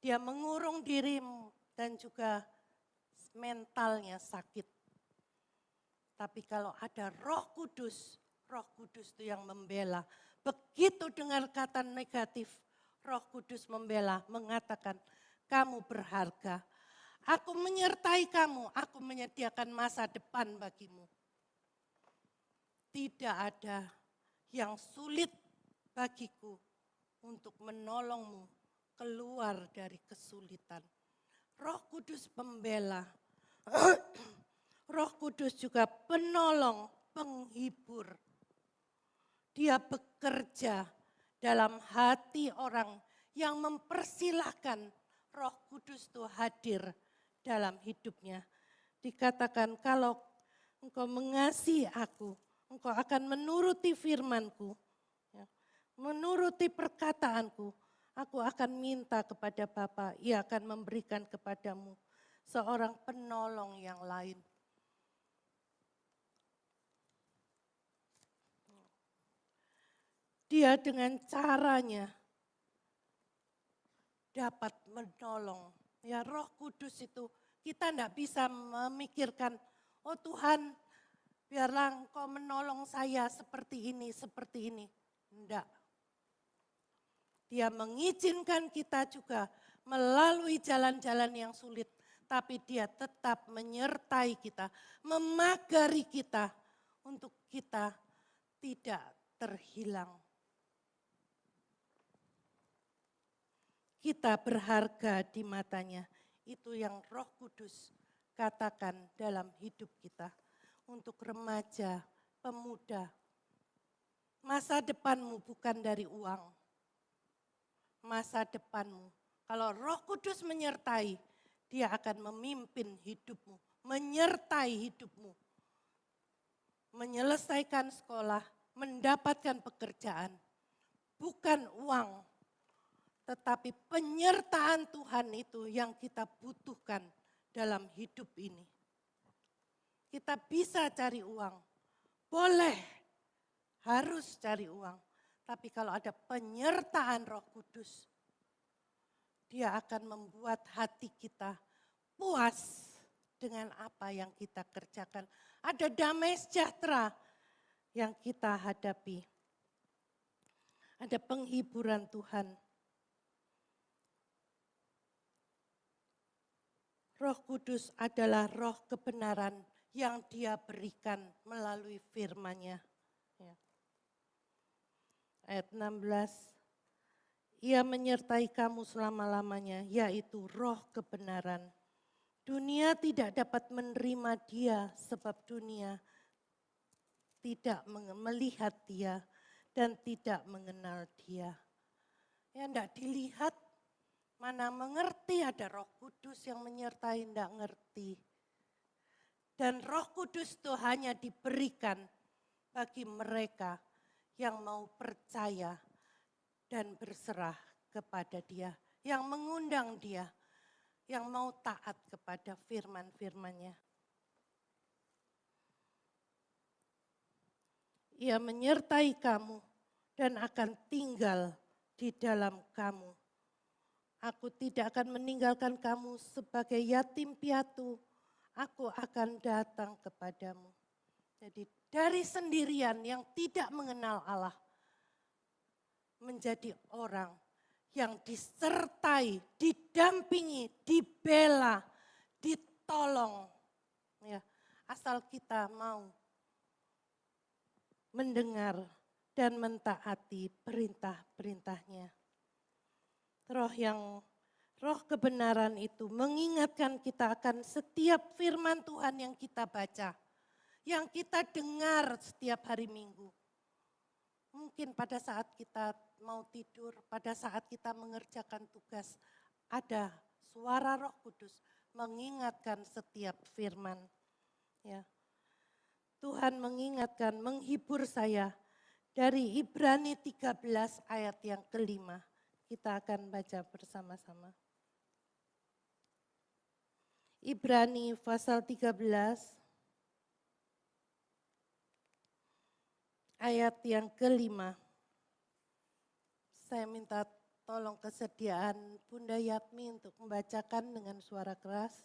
C: Dia mengurung diri dan juga mentalnya sakit. Tapi kalau ada Roh Kudus itu yang membela. Begitu dengar kata negatif, Roh Kudus membela, mengatakan, kamu berharga. Aku menyertai kamu, aku menyediakan masa depan bagimu. Tidak ada yang sulit bagiku untuk menolongmu keluar dari kesulitan. Roh Kudus pembela. Roh Kudus juga penolong, penghibur. Dia bekerja dalam hati orang yang mempersilahkan Roh Kudus itu hadir dalam hidupnya. Dikatakan kalau engkau mengasihi aku, engkau akan menuruti firman-Ku, menuruti perkataanku. Aku akan minta kepada Bapa, Ia akan memberikan kepadamu seorang penolong yang lain. Dia dengan caranya dapat menolong. Ya, Roh Kudus itu kita tidak bisa memikirkan, oh Tuhan biarlah Engkau menolong saya seperti ini, seperti ini. Tidak. Dia mengizinkan kita juga melalui jalan-jalan yang sulit, tapi dia tetap menyertai kita, memagari kita untuk kita tidak terhilang. Kita berharga di matanya. Itu yang Roh Kudus katakan dalam hidup kita. Untuk remaja, pemuda. Masa depanmu bukan dari uang. Masa depanmu. Kalau Roh Kudus menyertai, dia akan memimpin hidupmu. Menyertai hidupmu. Menyelesaikan sekolah, mendapatkan pekerjaan. Bukan uang. Tetapi penyertaan Tuhan itu yang kita butuhkan dalam hidup ini. Kita bisa cari uang, boleh, harus cari uang. Tapi kalau ada penyertaan Roh Kudus, dia akan membuat hati kita puas dengan apa yang kita kerjakan. Ada damai sejahtera yang kita hadapi. Ada penghiburan Tuhan. Roh Kudus adalah roh kebenaran yang dia berikan melalui firman-Nya. Ya. Ayat 16, ia menyertai kamu selama-lamanya, yaitu roh kebenaran. Dunia tidak dapat menerima dia sebab dunia tidak melihat dia dan tidak mengenal dia. Ya enggak dilihat, mana mengerti, ada Roh Kudus yang menyertai, enggak ngerti. Dan Roh Kudus itu hanya diberikan bagi mereka yang mau percaya dan berserah kepada dia, yang mengundang dia, yang mau taat kepada firman-firman-Nya. Ia menyertai kamu dan akan tinggal di dalam kamu. Aku tidak akan meninggalkan kamu sebagai yatim piatu. Aku akan datang kepadamu. Jadi dari sendirian yang tidak mengenal Allah, menjadi orang yang disertai, didampingi, dibela, ditolong. Ya, asal kita mau mendengar dan mentaati perintah-perintahnya. Roh kebenaran itu mengingatkan kita akan setiap firman Tuhan yang kita baca, yang kita dengar setiap hari Minggu. Mungkin pada saat kita mau tidur, pada saat kita mengerjakan tugas, ada suara Roh Kudus mengingatkan setiap firman. Ya. Tuhan mengingatkan, menghibur saya dari Ibrani 13 ayat yang kelima. Kita akan baca bersama-sama. Ibrani pasal 13 ayat yang kelima. Saya minta tolong kesediaan Bunda Yatmi untuk membacakan dengan suara keras.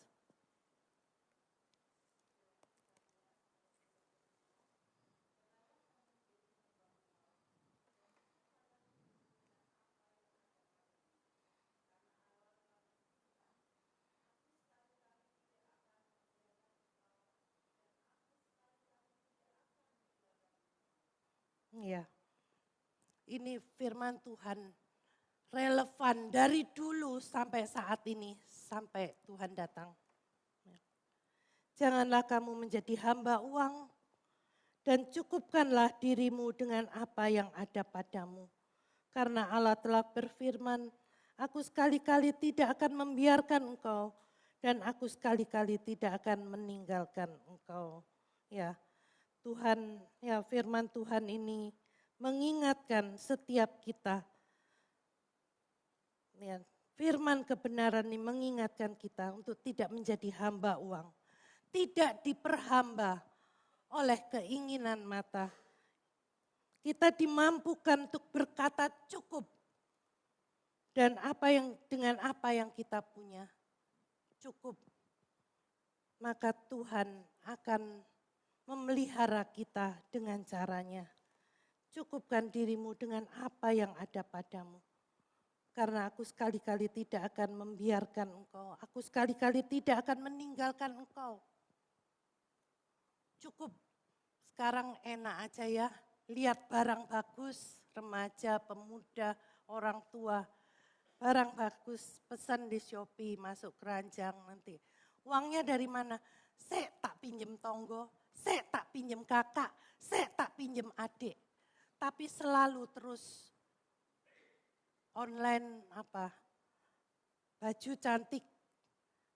C: Ya, ini firman Tuhan relevan dari dulu sampai saat ini, sampai Tuhan datang. Janganlah kamu menjadi hamba uang dan cukupkanlah dirimu dengan apa yang ada padamu. Karena Allah telah berfirman, aku sekali-kali tidak akan membiarkan engkau dan aku sekali-kali tidak akan meninggalkan engkau. Ya. Tuhan, ya firman Tuhan ini mengingatkan setiap kita. Ya, firman kebenaran ini mengingatkan kita untuk tidak menjadi hamba uang. Tidak diperhamba oleh keinginan mata. Kita dimampukan untuk berkata cukup. Dan dengan apa yang kita punya cukup. Maka Tuhan akan memelihara kita dengan caranya. Cukupkan dirimu dengan apa yang ada padamu. Karena aku sekali-kali tidak akan membiarkan engkau. Aku sekali-kali tidak akan meninggalkan engkau. Cukup sekarang enak aja ya. Lihat barang bagus, remaja, pemuda, orang tua. Barang bagus, pesan di Shopee, masuk keranjang nanti. Uangnya dari mana? Sek tak pinjem tonggo, sek tak pinjem kakak, sek tak pinjem adik. Tapi selalu terus online baju cantik,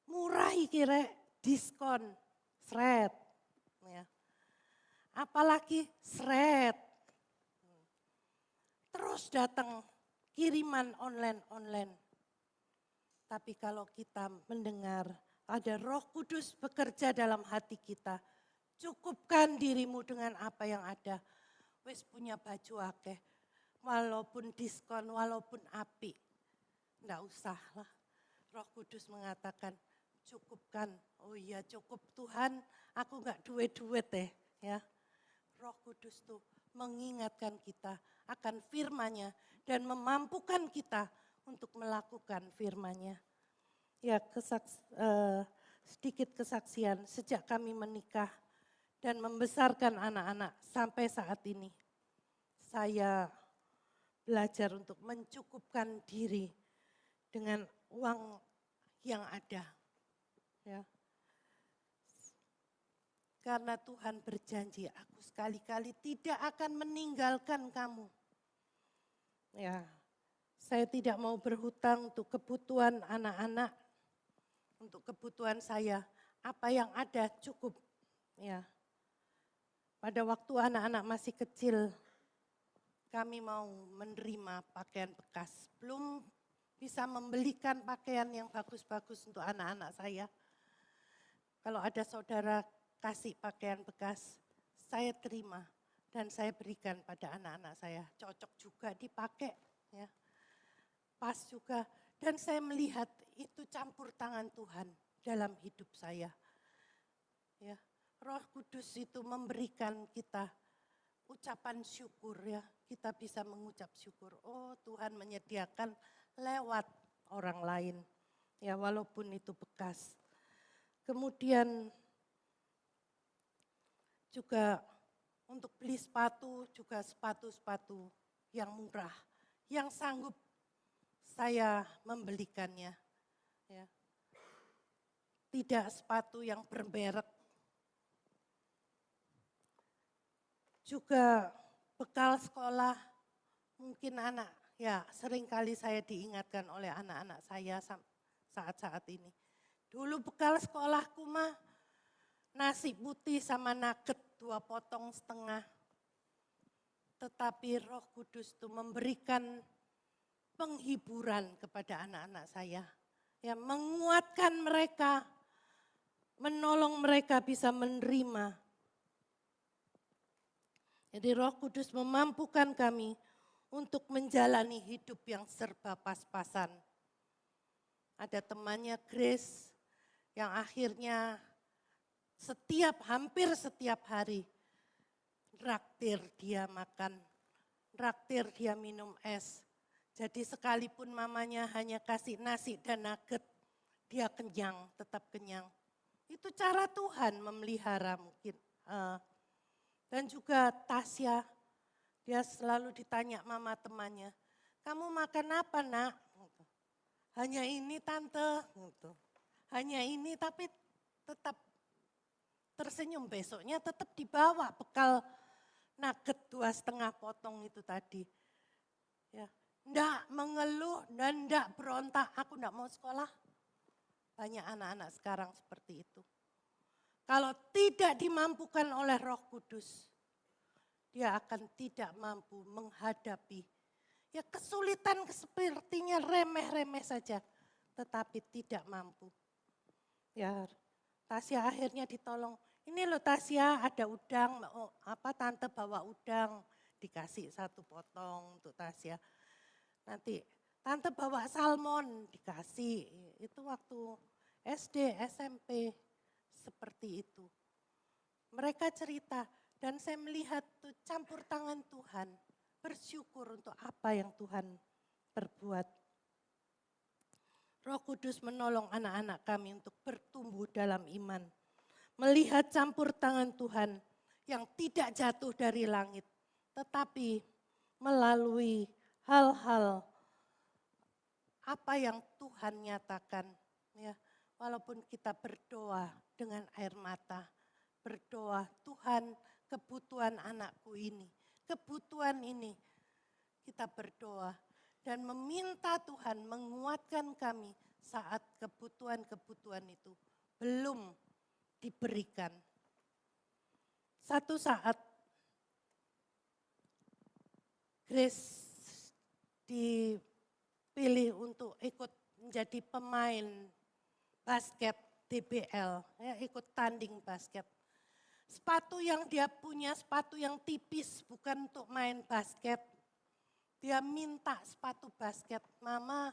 C: murah kira diskon, seret. Ya. Apalagi seret. Terus datang kiriman online. Tapi kalau kita mendengar ada Roh Kudus bekerja dalam hati kita, cukupkan dirimu dengan apa yang ada. Wes punya baju akeh, walaupun diskon, walaupun api. Enggak usah lah. Roh Kudus mengatakan, cukupkan. Oh iya cukup Tuhan, aku enggak duit-duit ya. Roh Kudus tuh mengingatkan kita akan firman-Nya dan memampukan kita untuk melakukan firman-Nya. Ya sedikit kesaksian sejak kami menikah dan membesarkan anak-anak sampai saat ini. Saya belajar untuk mencukupkan diri dengan uang yang ada. Ya. Karena Tuhan berjanji, aku sekali-kali tidak akan meninggalkan kamu. Ya, saya tidak mau berhutang untuk kebutuhan anak-anak, untuk kebutuhan saya. Apa yang ada cukup. Ya. Pada waktu anak-anak masih kecil, kami mau menerima pakaian bekas. Belum bisa membelikan pakaian yang bagus-bagus untuk anak-anak saya. Kalau ada saudara kasih pakaian bekas, saya terima dan saya berikan pada anak-anak saya. Cocok juga dipakai, ya. Pas juga. Dan saya melihat itu campur tangan Tuhan dalam hidup saya. Ya, Roh Kudus itu memberikan kita ucapan syukur ya. Kita bisa mengucap syukur. Oh Tuhan menyediakan lewat orang lain. Ya walaupun itu bekas. Kemudian juga untuk beli sepatu, juga sepatu-sepatu yang murah, yang sanggup saya membelikannya. Ya. Tidak sepatu yang bermerek. Juga bekal sekolah, mungkin anak, ya seringkali saya diingatkan oleh anak-anak saya saat-saat ini. Dulu bekal sekolahku mah, nasi putih sama nugget 2 potong setengah. Tetapi Roh Kudus itu memberikan penghiburan kepada anak-anak saya. Ya, menguatkan mereka, menolong mereka bisa menerima. Jadi Roh Kudus memampukan kami untuk menjalani hidup yang serba pas-pasan. Ada temannya Grace yang akhirnya hampir setiap hari traktir dia makan, traktir dia minum es. Jadi sekalipun mamanya hanya kasih nasi dan nugget, dia kenyang, tetap kenyang. Itu cara Tuhan memelihara mungkin. Dan juga Tasya, dia selalu ditanya mama temannya, kamu makan apa nak? Hanya ini tante, hanya ini tapi tetap tersenyum, besoknya tetap dibawa bekal nugget 2,5 potong itu tadi. Ya, ndak mengeluh dan ndak berontak, aku ndak mau sekolah. Banyak anak-anak sekarang seperti itu. Kalau tidak dimampukan oleh Roh Kudus, dia akan tidak mampu menghadapi. Ya kesulitan sepertinya remeh-remeh saja, tetapi tidak mampu. Ya, Tasya akhirnya ditolong. Ini loh Tasya ada udang, tante bawa udang, dikasih 1 potong untuk Tasya. Nanti tante bawa salmon, dikasih. Itu waktu SD, SMP, seperti itu. Mereka cerita dan saya melihat tuh campur tangan Tuhan, bersyukur untuk apa yang Tuhan perbuat. Roh Kudus menolong anak-anak kami untuk bertumbuh dalam iman. Melihat campur tangan Tuhan yang tidak jatuh dari langit, tetapi melalui hal-hal apa yang Tuhan nyatakan. Ya, walaupun kita berdoa dengan air mata, berdoa, Tuhan kebutuhan anakku ini, kebutuhan ini, kita berdoa dan meminta Tuhan menguatkan kami saat kebutuhan-kebutuhan itu belum diberikan. Satu saat Grace dipilih untuk ikut menjadi pemain basket DBL, ya, ikut tanding basket. Sepatu yang dia punya, sepatu yang tipis, bukan untuk main basket. Dia minta sepatu basket, Mama,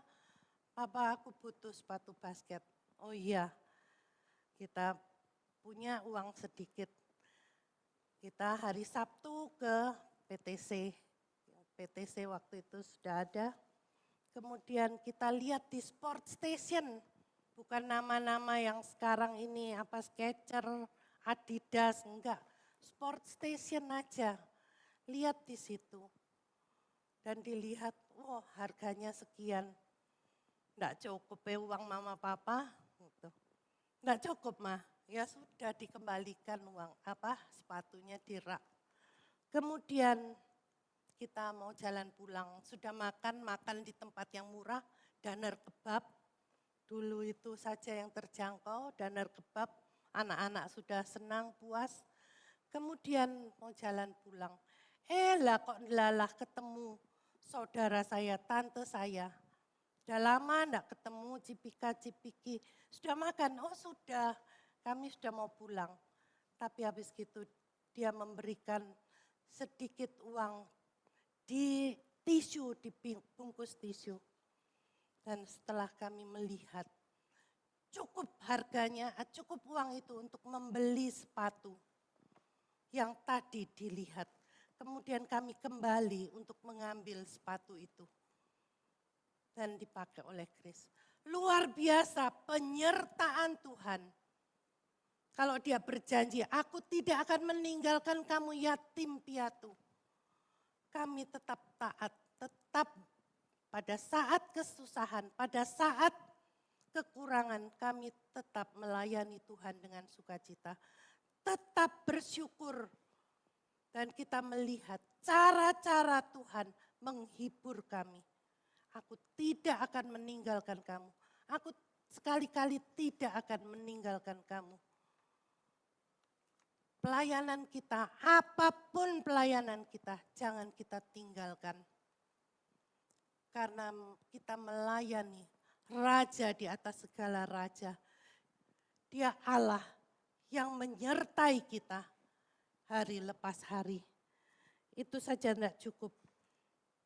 C: Papa aku butuh sepatu basket. Oh iya, kita punya uang sedikit. Kita hari Sabtu ke PTC. PTC waktu itu sudah ada. Kemudian kita lihat di Sport Station, bukan nama-nama yang sekarang ini apa Skechers, Adidas, enggak. Sport Station aja, lihat di situ. Dan dilihat, oh harganya sekian. Enggak cukup ya uang mama papa. Gitu. Enggak cukup mah, ya sudah dikembalikan uang sepatunya di rak. Kemudian kita mau jalan pulang, sudah makan di tempat yang murah, danar kebab. Dulu itu saja yang terjangkau, danar kebab, anak-anak sudah senang, puas. Kemudian mau jalan pulang, lah kok lalah ketemu saudara saya, tante saya. Sudah lama enggak ketemu, cipika-cipiki. Sudah makan? Oh sudah, kami sudah mau pulang. Tapi habis itu dia memberikan sedikit uang di tisu, dibungkus tisu. Dan setelah kami melihat, cukup harganya, cukup uang itu untuk membeli sepatu yang tadi dilihat. Kemudian kami kembali untuk mengambil sepatu itu. Dan dipakai oleh Grace. Luar biasa penyertaan Tuhan. Kalau dia berjanji, aku tidak akan meninggalkan kamu yatim piatu. Kami tetap taat, tetap pada saat kesusahan, pada saat kekurangan kami tetap melayani Tuhan dengan sukacita. Tetap bersyukur. Dan kita melihat cara-cara Tuhan menghibur kami. Aku tidak akan meninggalkan kamu. Aku sekali-kali tidak akan meninggalkan kamu. Pelayanan kita, apapun pelayanan kita, jangan kita tinggalkan. Karena kita melayani Raja di atas segala raja. Dia Allah yang menyertai kita hari lepas hari. Itu saja tidak cukup.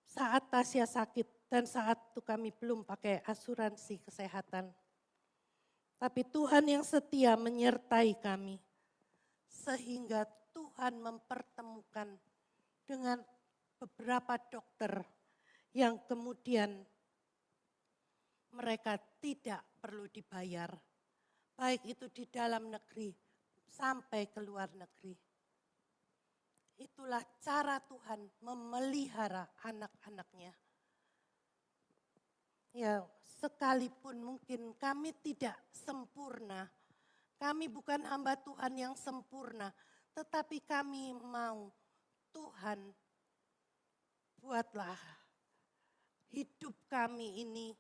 C: Saat Tasya sakit dan saat itu kami belum pakai asuransi kesehatan. Tapi Tuhan yang setia menyertai kami. Sehingga Tuhan mempertemukan dengan beberapa dokter yang kemudian mereka tidak perlu dibayar. Baik itu di dalam negeri sampai ke luar negeri. Itulah cara Tuhan memelihara anak-anaknya. Ya, sekalipun mungkin kami tidak sempurna, kami bukan hamba Tuhan yang sempurna, tetapi kami mau Tuhan buatlah hidup kami ini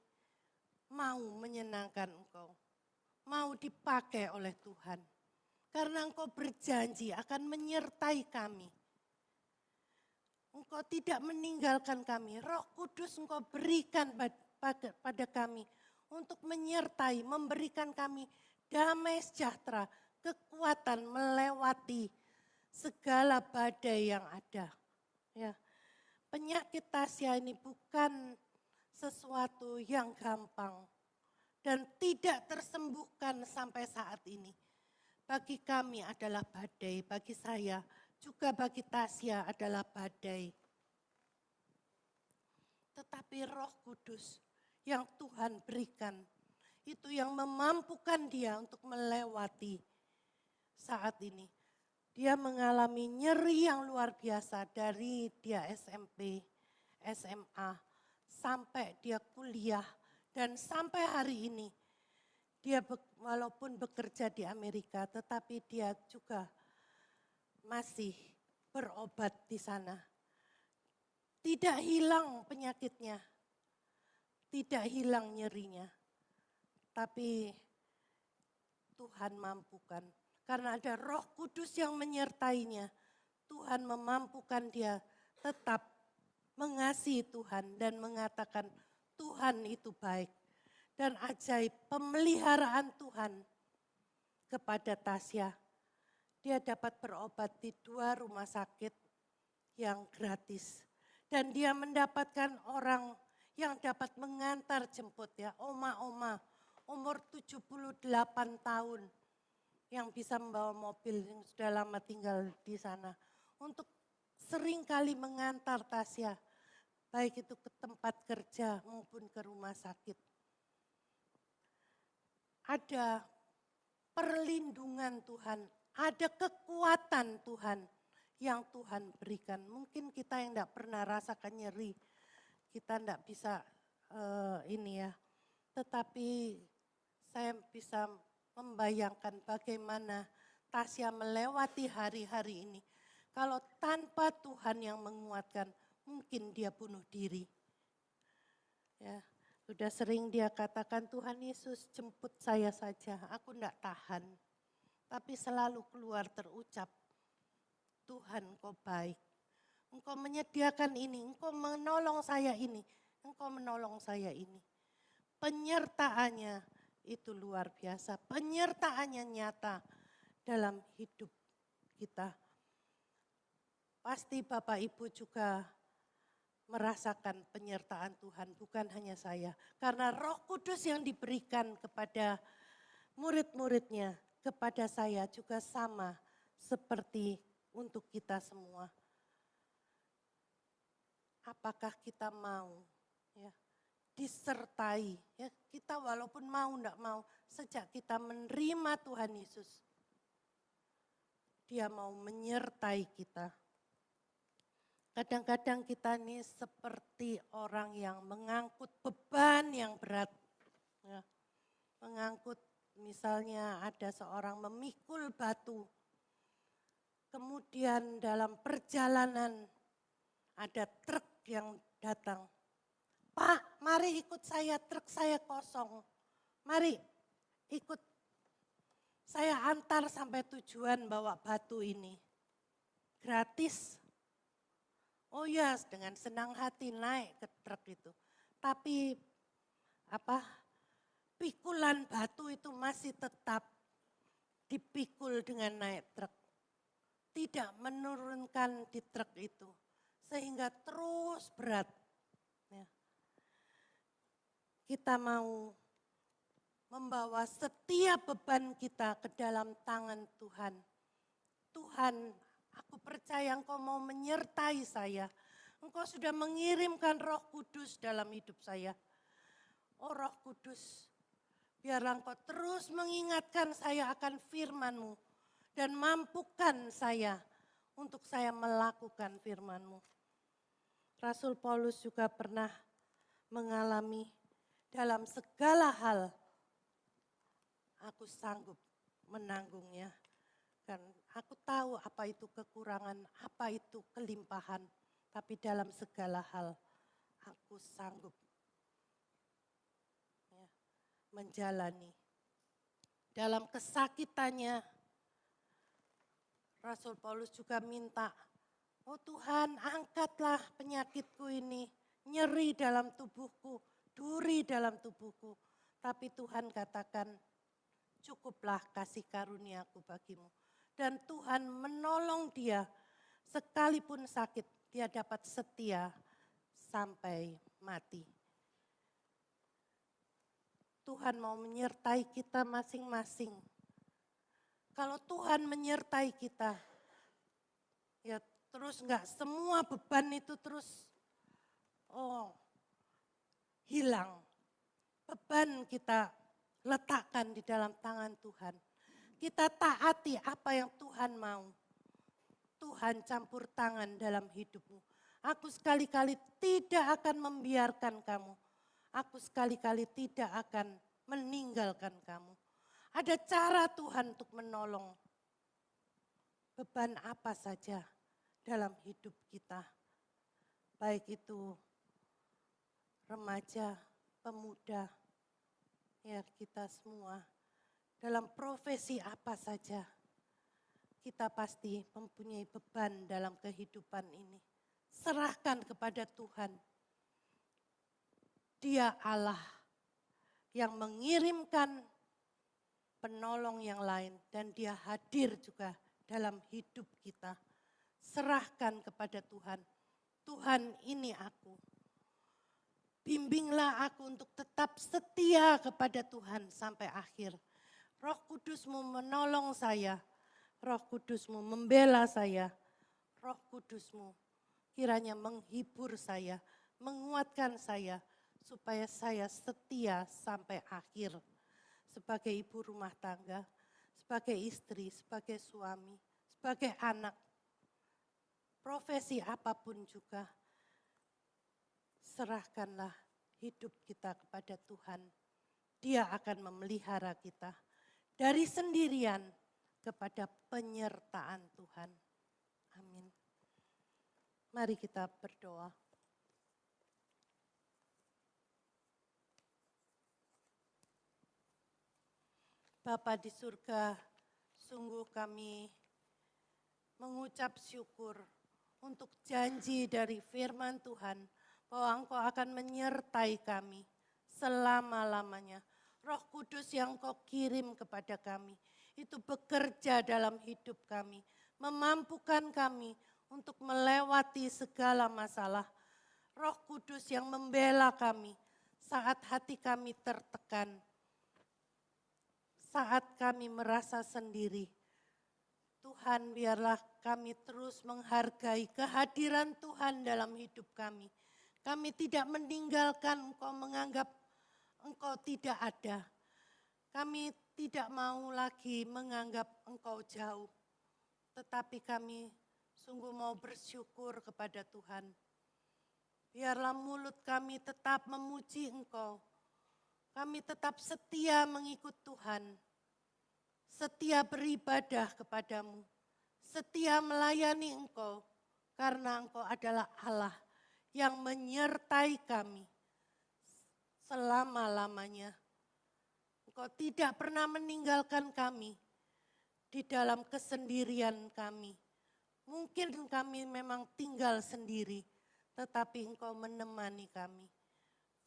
C: mau menyenangkan Engkau, mau dipakai oleh Tuhan. Karena Engkau berjanji akan menyertai kami. Engkau tidak meninggalkan kami, Roh Kudus Engkau berikan pada kami untuk menyertai, memberikan kami damai sejahtera, kekuatan melewati segala badai yang ada. Ya. Penyakit Tasya ini bukan sesuatu yang gampang dan tidak tersembuhkan sampai saat ini. Bagi kami adalah badai, bagi saya juga bagi Tasya adalah badai. Tetapi Roh Kudus yang Tuhan berikan itu yang memampukan dia untuk melewati saat ini. Dia mengalami nyeri yang luar biasa dari dia SMP, SMA, sampai dia kuliah, dan sampai hari ini. Dia walaupun bekerja di Amerika, tetapi dia juga masih berobat di sana. Tidak hilang penyakitnya, tidak hilang nyerinya. Tapi Tuhan mampukan. Karena ada Roh Kudus yang menyertainya. Tuhan memampukan dia tetap mengasihi Tuhan dan mengatakan Tuhan itu baik. Dan ajaib pemeliharaan Tuhan kepada Tasya. Dia dapat berobat di 2 rumah sakit yang gratis. Dan dia mendapatkan orang yang dapat mengantar jemput ya, oma-oma umur 78 tahun yang bisa membawa mobil yang sudah lama tinggal di sana. Untuk sering kali mengantar Tasya, baik itu ke tempat kerja maupun ke rumah sakit. Ada perlindungan Tuhan, ada kekuatan Tuhan yang Tuhan berikan. Mungkin kita yang tidak pernah rasakan nyeri, kita tidak bisa ini ya. Tetapi saya bisa membayangkan bagaimana Tasya melewati hari-hari ini. Kalau tanpa Tuhan yang menguatkan, mungkin dia bunuh diri. Ya, sudah sering dia katakan, Tuhan Yesus jemput saya saja, aku tidak tahan. Tapi selalu keluar terucap, Tuhan Engkau baik. Engkau menyediakan ini, Engkau menolong saya ini, Engkau menolong saya ini. Penyertaannya itu luar biasa, penyertaannya nyata dalam hidup kita. Pasti Bapak Ibu juga merasakan penyertaan Tuhan, bukan hanya saya. Karena Roh Kudus yang diberikan kepada murid-muridnya, kepada saya juga sama seperti untuk kita semua. Apakah kita mau ya, disertai, ya, kita walaupun mau enggak mau, sejak kita menerima Tuhan Yesus, Dia mau menyertai kita. Kadang-kadang kita ini seperti orang yang mengangkut beban yang berat. Ya. Mengangkut misalnya ada seorang memikul batu, kemudian dalam perjalanan ada truk yang datang. Pak, mari ikut saya, truk saya kosong. Mari ikut saya antar sampai tujuan bawa batu ini. Gratis. Oh ya, dengan senang hati naik ke truk itu. Tapi pikulan batu itu masih tetap dipikul dengan naik truk. Tidak menurunkan di truk itu. Sehingga terus berat. Ya. Kita mau membawa setiap beban kita ke dalam tangan Tuhan. Tuhan, aku percaya Engkau mau menyertai saya. Engkau sudah mengirimkan Roh Kudus dalam hidup saya. Oh Roh Kudus, biarlah Engkau terus mengingatkan saya akan firman-Mu. Dan mampukan saya untuk saya melakukan firman-Mu. Rasul Paulus juga pernah mengalami dalam segala hal, aku sanggup menanggungnya. Dan aku tahu apa itu kekurangan, apa itu kelimpahan. Tapi dalam segala hal, aku sanggup ya, menjalani. Dalam kesakitannya, Rasul Paulus juga minta, oh Tuhan angkatlah penyakitku ini, nyeri dalam tubuhku, duri dalam tubuhku. Tapi Tuhan katakan, cukuplah kasih karuniaku bagimu. Dan Tuhan menolong dia, sekalipun sakit, dia dapat setia sampai mati. Tuhan mau menyertai kita masing-masing. Kalau Tuhan menyertai kita, ya terus enggak semua beban itu terus hilang. Beban kita letakkan di dalam tangan Tuhan. Kita taati apa yang Tuhan mau. Tuhan campur tangan dalam hidupmu. Aku sekali-kali tidak akan membiarkan kamu. Aku sekali-kali tidak akan meninggalkan kamu. Ada cara Tuhan untuk menolong beban apa saja dalam hidup kita. Baik itu remaja, pemuda, ya kita semua. Dalam profesi apa saja, kita pasti mempunyai beban dalam kehidupan ini. Serahkan kepada Tuhan. Dia Allah yang mengirimkan penolong yang lain dan dia hadir juga dalam hidup kita. Serahkan kepada Tuhan. Tuhan, ini aku. Bimbinglah aku untuk tetap setia kepada Tuhan sampai akhir. Roh Kudus-Mu menolong saya. Roh Kudus-Mu membela saya. Roh Kudus-Mu kiranya menghibur saya, menguatkan saya, supaya saya setia sampai akhir. Sebagai ibu rumah tangga, sebagai istri, sebagai suami, sebagai anak. Profesi apapun juga, serahkanlah hidup kita kepada Tuhan. Dia akan memelihara kita dari sendirian kepada penyertaan Tuhan. Amin. Mari kita berdoa. Bapa di surga, sungguh kami mengucap syukur untuk janji dari firman Tuhan bahwa Engkau akan menyertai kami selama-lamanya. Roh Kudus yang Kau kirim kepada kami itu bekerja dalam hidup kami, memampukan kami untuk melewati segala masalah. Roh Kudus yang membela kami saat hati kami tertekan, saat kami merasa sendiri. Tuhan, biarlah kami terus menghargai kehadiran Tuhan dalam hidup kami. Kami tidak meninggalkan Engkau, menganggap Engkau tidak ada. Kami tidak mau lagi menganggap Engkau jauh. Tetapi kami sungguh mau bersyukur kepada Tuhan. Biarlah mulut kami tetap memuji Engkau. Kami tetap setia mengikut Tuhan. Setia beribadah kepadamu. Setia melayani Engkau. Karena Engkau adalah Allah yang menyertai kami selama-lamanya. Engkau tidak pernah meninggalkan kami di dalam kesendirian kami. Mungkin kami memang tinggal sendiri, tetapi Engkau menemani kami.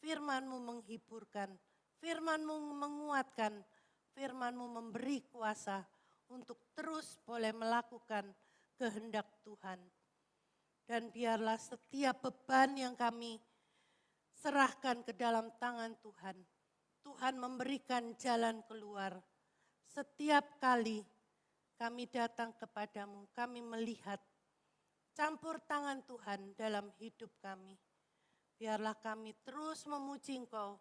C: Firman-Mu menghiburkan, Firman-Mu menguatkan, Firman-Mu memberi kuasa untuk terus boleh melakukan kehendak Tuhan. Dan biarlah setiap beban yang kami serahkan ke dalam tangan Tuhan, Tuhan memberikan jalan keluar. Setiap kali kami datang kepadamu, kami melihat campur tangan Tuhan dalam hidup kami. Biarlah kami terus memuji Engkau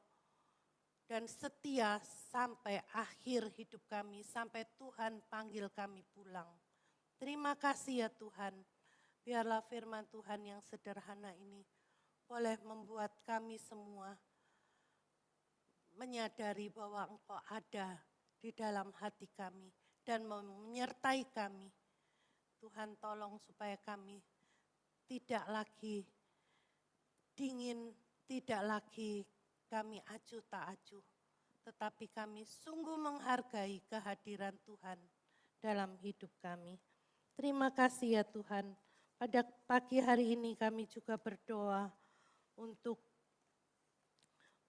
C: dan setia sampai akhir hidup kami, sampai Tuhan panggil kami pulang. Terima kasih ya Tuhan. Biarlah firman Tuhan yang sederhana ini boleh membuat kami semua menyadari bahwa Engkau ada di dalam hati kami dan menyertai kami. Tuhan tolong supaya kami tidak lagi dingin, tidak lagi kami acuh tak acuh, tetapi kami sungguh menghargai kehadiran Tuhan dalam hidup kami. Terima kasih ya Tuhan. Pada pagi hari ini kami juga berdoa untuk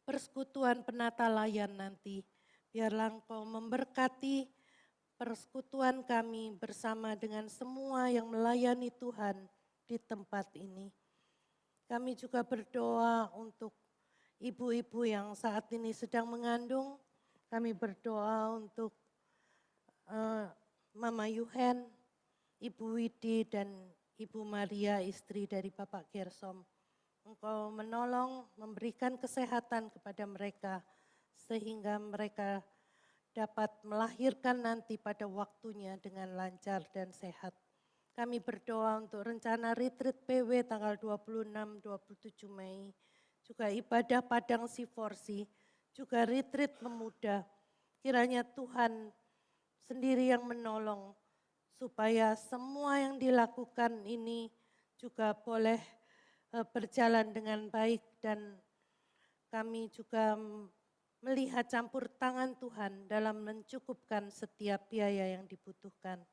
C: persekutuan penata layan nanti. Biarlah Engkau memberkati persekutuan kami bersama dengan semua yang melayani Tuhan di tempat ini. Kami juga berdoa untuk ibu-ibu yang saat ini sedang mengandung. Kami berdoa untuk Mama Yuhen, Ibu Widi dan Ibu Maria, istri dari Bapak Gersom. Engkau menolong, memberikan kesehatan kepada mereka sehingga mereka dapat melahirkan nanti pada waktunya dengan lancar dan sehat. Kami berdoa untuk rencana retreat PW tanggal 26-27 Mei, juga ibadah Padang Siforsi, juga retreat pemuda. Kiranya Tuhan sendiri yang menolong supaya semua yang dilakukan ini juga boleh berjalan dengan baik, dan kami juga melihat campur tangan Tuhan dalam mencukupkan setiap biaya yang dibutuhkan.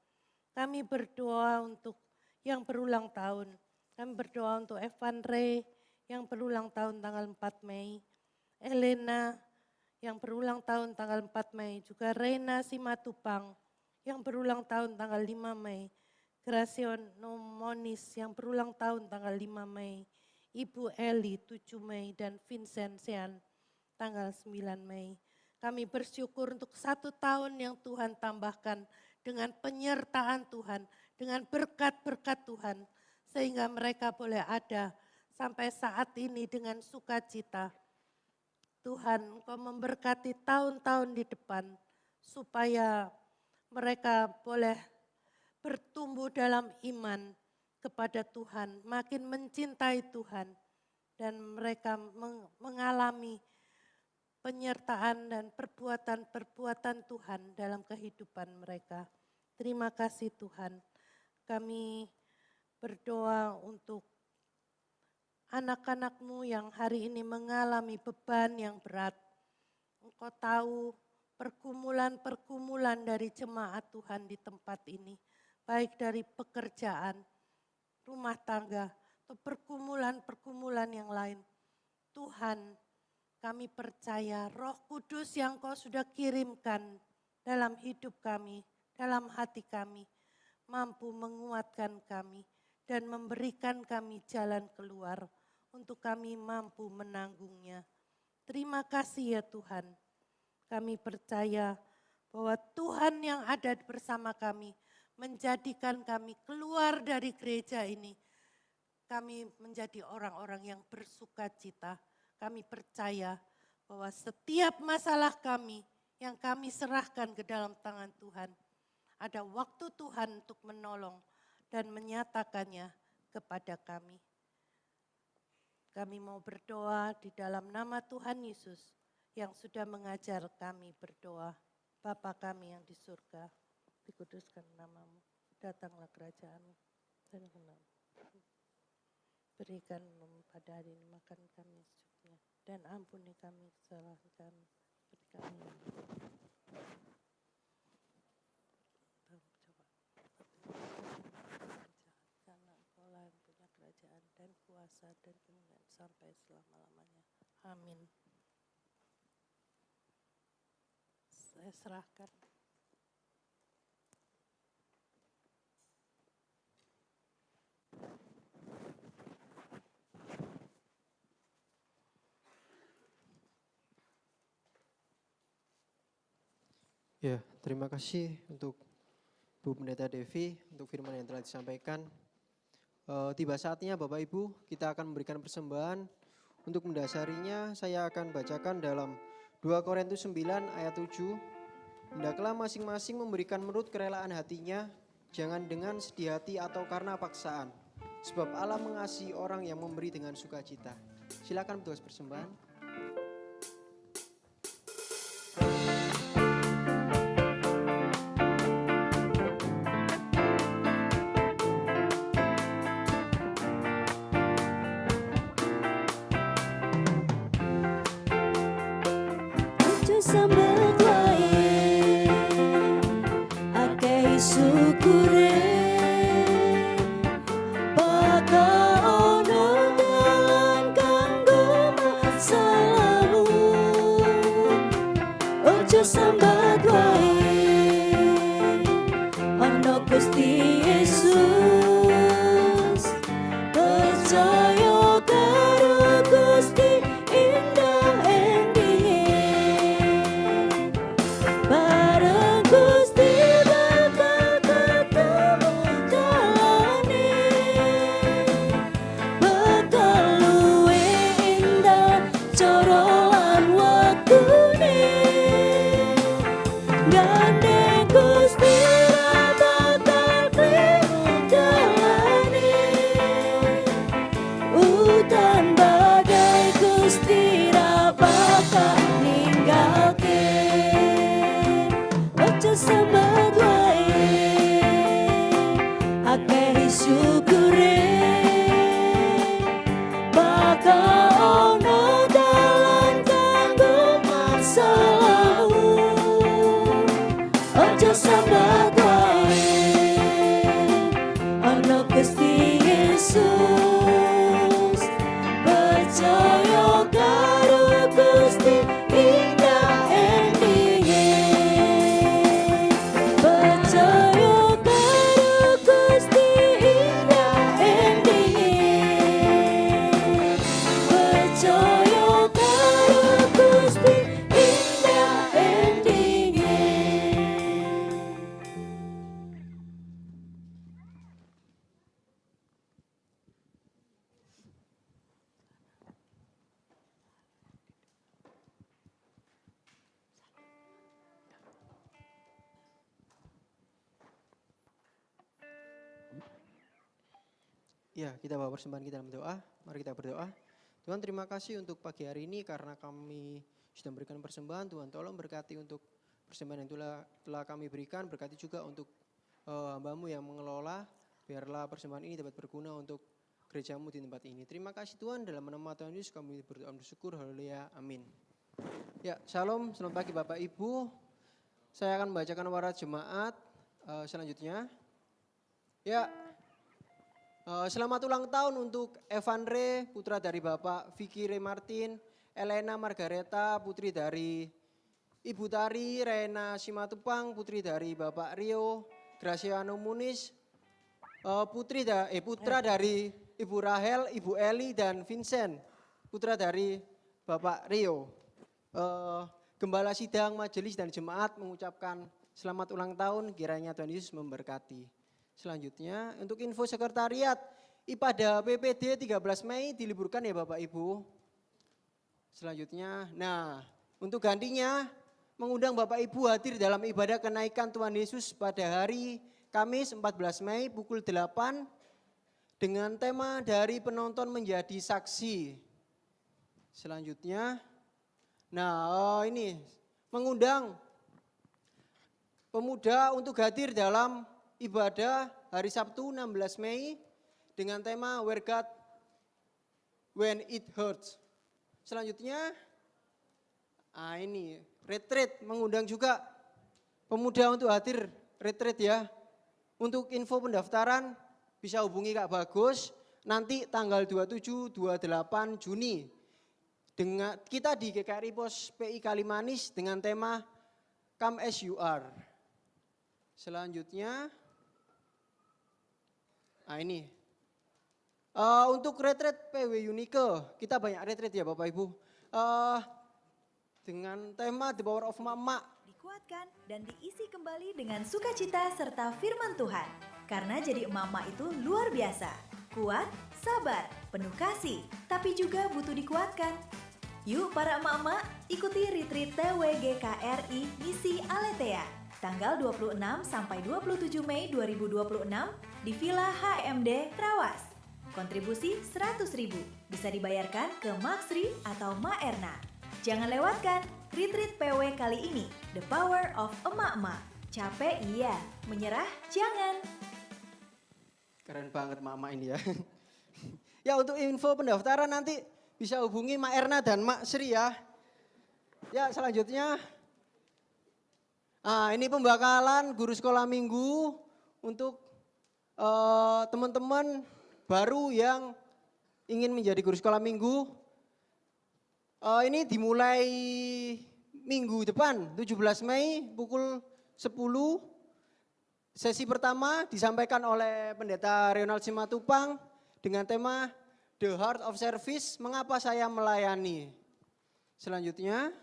C: Kami berdoa untuk yang berulang tahun. Kami berdoa untuk Evan Ray yang berulang tahun tanggal 4 Mei. Elena yang berulang tahun tanggal 4 Mei. Juga Reina Simatupang yang berulang tahun tanggal 5 Mei. Gracion Nomonis yang berulang tahun tanggal 5 Mei. Ibu Eli 7 Mei dan Vincent Sean tanggal 9 Mei. Kami bersyukur untuk 1 tahun yang Tuhan tambahkan dengan penyertaan Tuhan, dengan berkat-berkat Tuhan, sehingga mereka boleh ada sampai saat ini dengan sukacita. Tuhan, Engkau memberkati tahun-tahun di depan, supaya mereka boleh bertumbuh dalam iman kepada Tuhan, makin mencintai Tuhan, dan mereka mengalami penyertaan dan perbuatan-perbuatan Tuhan dalam kehidupan mereka. Terima kasih Tuhan. Kami berdoa untuk anak-anak-Mu yang hari ini mengalami beban yang berat. Engkau tahu pergumulan-pergumulan dari jemaat Tuhan di tempat ini, baik dari pekerjaan, rumah tangga, atau pergumulan-pergumulan yang lain. Tuhan, kami percaya Roh Kudus yang Kau sudah kirimkan dalam hidup kami, dalam hati kami, mampu menguatkan kami dan memberikan kami jalan keluar untuk kami mampu menanggungnya. Terima kasih ya Tuhan. Kami percaya bahwa Tuhan yang ada bersama kami menjadikan kami keluar dari gereja ini. Kami menjadi orang-orang yang bersukacita. Kami percaya bahwa setiap masalah kami yang kami serahkan ke dalam tangan Tuhan, ada waktu Tuhan untuk menolong dan menyatakannya kepada kami. Kami mau berdoa di dalam nama Tuhan Yesus yang sudah mengajar kami berdoa. Bapa kami yang di surga, dikuduskan namamu, datanglah kerajaanmu, dan berikan pada hari ini makan kami secukupnya, dan ampuni kami kesalahan kami, seperti kami yang karena Engkau lah yang punya kerajaan dan kuasa dan kemuliaan sampai selama-lamanya. Amin. Saya serahkan.
A: Ya, terima kasih untuk Bu Pendeta Devi untuk firman yang telah disampaikan. Tiba saatnya Bapak Ibu, kita akan memberikan persembahan. Untuk mendasarinya saya akan bacakan dalam 2 Korintus 9 ayat 7. Hendaklah masing-masing memberikan menurut kerelaan hatinya, jangan dengan sedih hati atau karena paksaan. Sebab Allah mengasihi orang yang memberi dengan sukacita. Silakan petugas persembahan.
B: Sambut wae akeh syukure bakal ono dalan kanggo masalahmu. Ojo sambat wae ono Gusti Yesus, percaya karo Gusti indah endihe. Bareng Gusti bakal ketemu jalane, bakal luwe indah cara lan waktune.
A: Ya, kita bawa persembahan kita dalam doa. Mari kita berdoa. Tuhan, terima kasih untuk pagi hari ini karena kami sudah memberikan persembahan. Tuhan, tolong berkati untuk persembahan yang telah kami berikan. Berkati juga untuk hamba-Mu yang mengelola. Biarlah persembahan ini dapat berguna untuk gereja-Mu di tempat ini. Terima kasih Tuhan, dalam nama Tuhan Yesus kami berdoa bersyukur. Haleluya. Amin. Ya, shalom. Selamat pagi Bapak Ibu. Saya akan membacakan warat jemaat selanjutnya. Ya, selamat ulang tahun untuk Evan Re, putra dari Bapak Vicky Re Martin, Elena Margareta, putri dari Ibu Tari, Rena Simatupang, putri dari Bapak Rio, Graciano Munis, putra dari Ibu Rahel, Ibu Eli, dan Vincent, putra dari Bapak Rio. Gembala sidang, majelis, dan jemaat mengucapkan selamat ulang tahun, kiranya Tuhan Yesus memberkati. Selanjutnya untuk info sekretariat, ibadah PPD 13 Mei diliburkan ya Bapak Ibu. Selanjutnya, nah untuk gantinya mengundang Bapak Ibu hadir dalam ibadah kenaikan Tuhan Yesus pada hari Kamis 14 Mei pukul 8 dengan tema dari penonton menjadi saksi. Selanjutnya, nah ini mengundang pemuda untuk hadir dalam ibadah hari Sabtu 16 Mei dengan tema Where God When It Hurts. Selanjutnya, ini retreat, mengundang juga pemuda untuk hadir retreat ya. Untuk info pendaftaran bisa hubungi Kak Bagus nanti tanggal 27-28 Juni. Dengan kita di GKRI Pos PI Kalimanis dengan tema Come As You Are. Selanjutnya, ini untuk retreat PW Unike, kita banyak retreat ya Bapak Ibu. Dengan tema The Power of Mama.
B: Dikuatkan dan diisi kembali dengan sukacita serta firman Tuhan. Karena jadi emak-emak itu luar biasa. Kuat, sabar, penuh kasih, tapi juga butuh dikuatkan. Yuk para emak-emak, ikuti retreat TWGKRI Misi Aletheia. Tanggal 26 sampai 27 Mei 2026 di Villa HMD Trawas. Kontribusi 100.000 bisa dibayarkan ke Maksri atau Ma Erna. Jangan lewatkan retreat PW kali ini, The Power of Emak-emak. Capek iya, menyerah jangan.
A: Keren banget mama ini ya. Ya untuk info pendaftaran nanti bisa hubungi Ma Erna dan Mak Sri ya. Ya selanjutnya, ini pembakalan guru sekolah minggu untuk teman-teman baru yang ingin menjadi guru sekolah minggu. Ini dimulai minggu depan 17 Mei pukul 10. Sesi pertama disampaikan oleh Pendeta Ronald Simatupang dengan tema The Heart of Service, mengapa saya melayani. Selanjutnya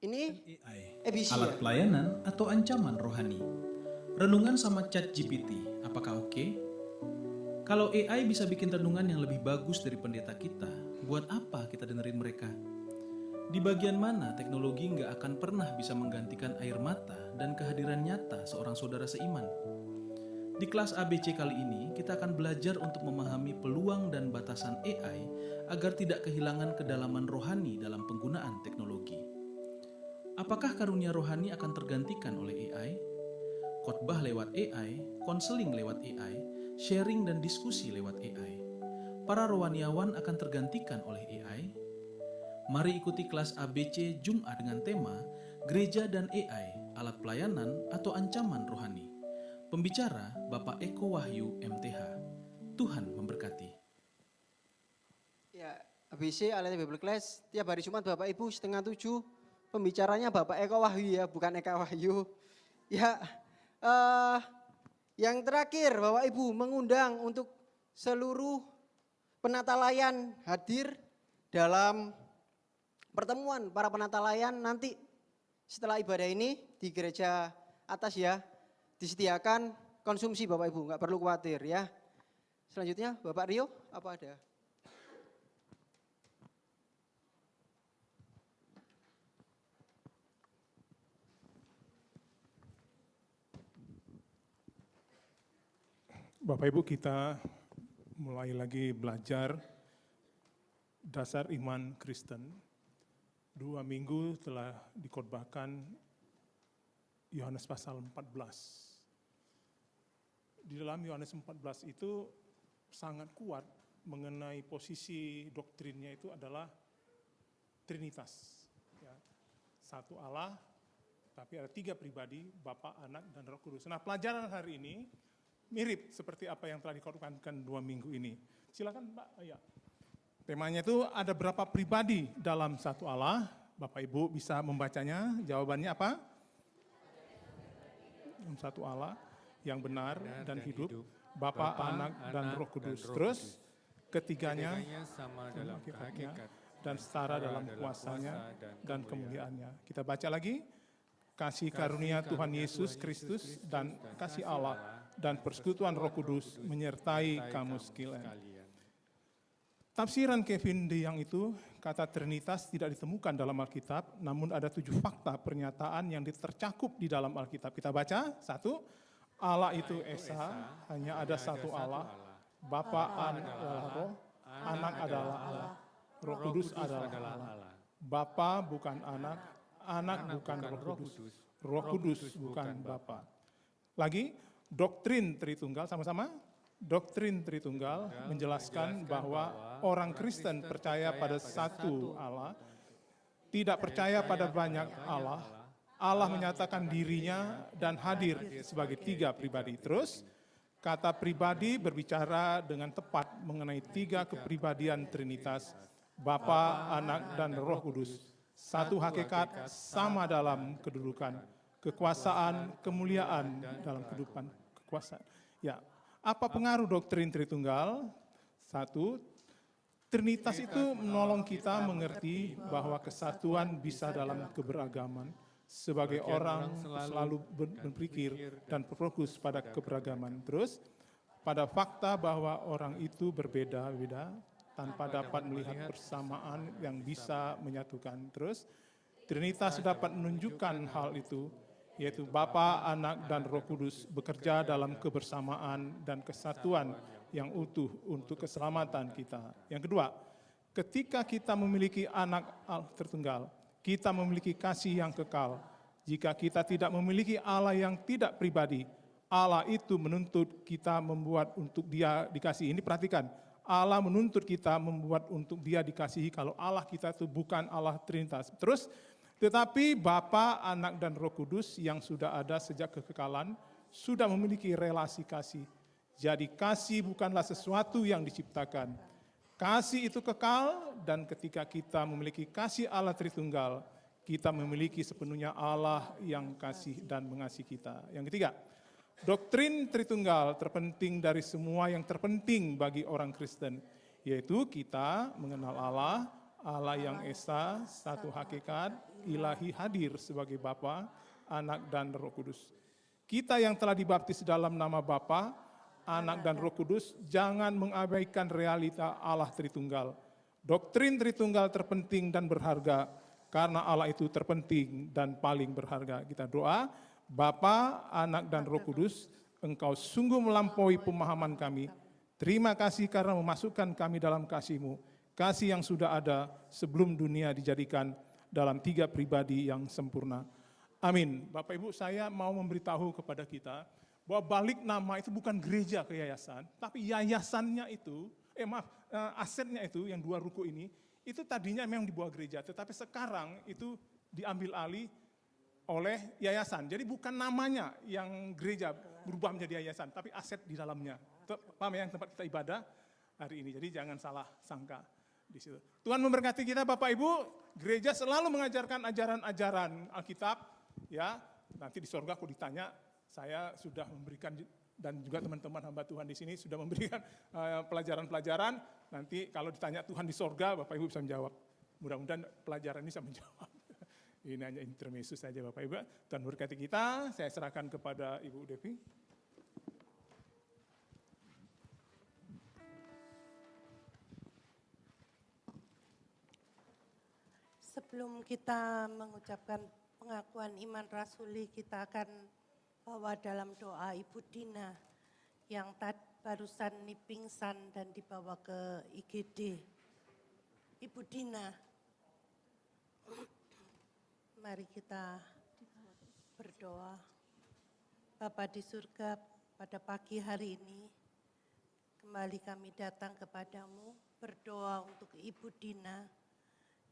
A: ini ABC
G: alat pelayanan atau ancaman rohani. Renungan sama ChatGPT, apakah oke? Kalau AI bisa bikin renungan yang lebih bagus dari pendeta kita, buat apa kita dengerin mereka? Di bagian mana teknologi nggak akan pernah bisa menggantikan air mata dan kehadiran nyata seorang saudara seiman? Di kelas ABC kali ini, kita akan belajar untuk memahami peluang dan batasan AI agar tidak kehilangan kedalaman rohani dalam penggunaan teknologi. Apakah karunia rohani akan tergantikan oleh AI? Khotbah lewat AI, konseling lewat AI, sharing dan diskusi lewat AI. Para rohaniawan akan tergantikan oleh AI. Mari ikuti kelas ABC Jumat dengan tema Gereja dan AI, alat pelayanan atau ancaman rohani. Pembicara Bapak Eko Wahyu MTH. Tuhan memberkati.
A: ya ABC Aletheia Bible Class tiap hari Jumat Bapak Ibu 6:30. Pembicaranya Bapak Eko Wahyu ya, bukan Eka Wahyu. Ya, yang terakhir Bapak Ibu mengundang untuk seluruh penata layan hadir dalam pertemuan para penata layan nanti setelah ibadah ini di gereja atas ya. Disediakan konsumsi Bapak Ibu, nggak perlu khawatir ya. Selanjutnya Bapak Rio, apa ada?
H: Bapak Ibu, kita mulai lagi belajar dasar iman Kristen. 2 minggu telah dikhotbahkan Yohanes pasal 14. Di dalam Yohanes 14 itu sangat kuat mengenai posisi doktrinnya itu adalah Trinitas. Ya. Satu Allah, tapi ada 3 pribadi, Bapa, Anak, dan Roh Kudus. Nah, pelajaran hari ini mirip seperti apa yang telah dikhotbahkan 2 minggu ini. Silakan Pak. Ya. Temanya itu ada berapa pribadi dalam satu Allah. Bapak Ibu bisa membacanya. Jawabannya apa? Dalam satu Allah yang benar dan hidup. Bapa, Anak, dan Roh Kudus. Terus ketiganya
F: sama dalam
H: hakikatnya
F: hakikat
H: dan setara dalam kuasanya dan kemuliaannya. Kita baca lagi. Kasih karunia Tuhan Yesus Kristus dan kasih Allah dan persekutuan Roh Kudus menyertai kamu sekalian. Tafsiran Kevin DeYoung itu, kata Trinitas tidak ditemukan dalam Alkitab, namun ada 7 fakta pernyataan yang tercakup di dalam Alkitab. Kita baca, 1, Allah itu Esa, hanya ada satu Allah, Bapa adalah Roh, Anak adalah Allah, Roh Kudus adalah Allah. Bapa bukan Anak, Anak bukan Roh Kudus, Roh Kudus bukan Bapa. Lagi, doktrin Tritunggal, sama-sama. Doktrin Tritunggal menjelaskan bahwa orang Kristen percaya pada satu Allah, tidak percaya pada banyak Allah. Allah menyatakan dirinya dan hadir sebagai 3 pribadi. Terus, kata pribadi berbicara dengan tepat mengenai 3 kepribadian Trinitas, Bapa, Anak, dan Roh Kudus. Satu hakikat sama dalam kedudukan, kekuasaan, kemuliaan dalam kehidupan kekuasaan. Ya. Apa pengaruh doktrin Tritunggal? 1, Trinitas itu menolong kita mengerti bahwa kesatuan bisa dalam keberagaman. Sebagai orang selalu berpikir dan berfokus pada keberagaman. Terus, pada fakta bahwa orang itu berbeda-beda tanpa dapat melihat persamaan yang bisa menyatukan. Terus, Trinitas dapat menunjukkan hal itu, yaitu Bapa, Anak, dan Roh Kudus bekerja dalam kebersamaan dan kesatuan yang utuh untuk keselamatan kita. Yang kedua, ketika kita memiliki Anak Tritunggal, kita memiliki kasih yang kekal. Jika kita tidak memiliki Allah yang tidak pribadi, Allah itu menuntut kita membuat untuk Dia dikasihi. Ini perhatikan, Allah menuntut kita membuat untuk Dia dikasihi kalau Allah kita itu bukan Allah Trinitas. Terus, tetapi Bapa, Anak, dan Roh Kudus yang sudah ada sejak kekekalan sudah memiliki relasi kasih. Jadi kasih bukanlah sesuatu yang diciptakan. Kasih itu kekal dan ketika kita memiliki kasih Allah Tritunggal, kita memiliki sepenuhnya Allah yang kasih dan mengasihi kita. Yang ketiga, doktrin Tritunggal terpenting dari semua yang terpenting bagi orang Kristen, yaitu kita mengenal Allah, Allah yang Esa, satu hakikat, ilahi hadir sebagai Bapa, Anak, dan Roh Kudus. Kita yang telah dibaptis dalam nama Bapa, Anak, dan Roh Kudus, jangan mengabaikan realita Allah Tritunggal. Doktrin Tritunggal terpenting dan berharga, karena Allah itu terpenting dan paling berharga. Kita doa, Bapa, Anak, dan Roh Kudus, Engkau sungguh melampaui pemahaman kami. Terima kasih karena memasukkan kami dalam kasih-Mu. Kasih yang sudah ada sebelum dunia dijadikan dalam 3 pribadi yang sempurna. Amin. Bapak Ibu, saya mau memberitahu kepada kita bahwa balik nama itu bukan gereja ke yayasan, tapi yayasannya itu, asetnya itu yang 2 ruko ini, itu tadinya memang di bawah gereja, tetapi sekarang itu diambil alih oleh yayasan. Jadi bukan namanya yang gereja berubah menjadi yayasan, tapi aset di dalamnya. Paham ya, yang tempat kita ibadah hari ini. Jadi jangan salah sangka di situ. Tuhan memberkati kita Bapak Ibu. Gereja selalu mengajarkan ajaran-ajaran Alkitab. Ya, nanti di sorga aku ditanya, saya sudah memberikan dan juga teman-teman hamba Tuhan di sini sudah memberikan pelajaran-pelajaran. Nanti kalau ditanya Tuhan di sorga, Bapak Ibu bisa menjawab. Mudah-mudahan pelajaran ini bisa menjawab. Ini hanya intermezzo saja Bapak Ibu. Tuhan berkati kita. Saya serahkan kepada Ibu Devi.
C: Sebelum kita mengucapkan pengakuan iman rasuli, kita akan bawa dalam doa Ibu Dina yang barusan ini pingsan dan dibawa ke IGD. Ibu Dina, mari kita berdoa. Bapa di surga, pada pagi hari ini kembali kami datang kepadamu berdoa untuk Ibu Dina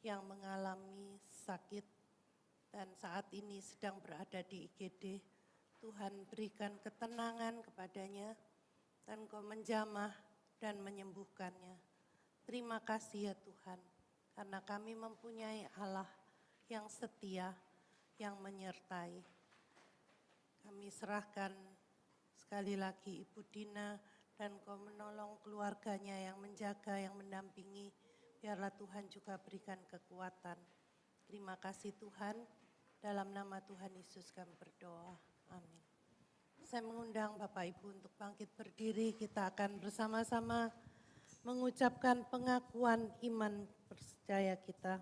C: yang mengalami sakit dan saat ini sedang berada di IGD. Tuhan berikan ketenangan kepadanya dan Kau menjamah dan menyembuhkannya. Terima kasih ya Tuhan, karena kami mempunyai Allah yang setia, yang menyertai. Kami serahkan sekali lagi Ibu Dina dan Kau menolong keluarganya yang menjaga, yang mendampingi. Biarlah Tuhan juga berikan kekuatan. Terima kasih Tuhan, dalam nama Tuhan Yesus kami berdoa. Amin. Saya mengundang Bapak Ibu untuk bangkit berdiri, kita akan bersama-sama mengucapkan pengakuan iman percaya kita.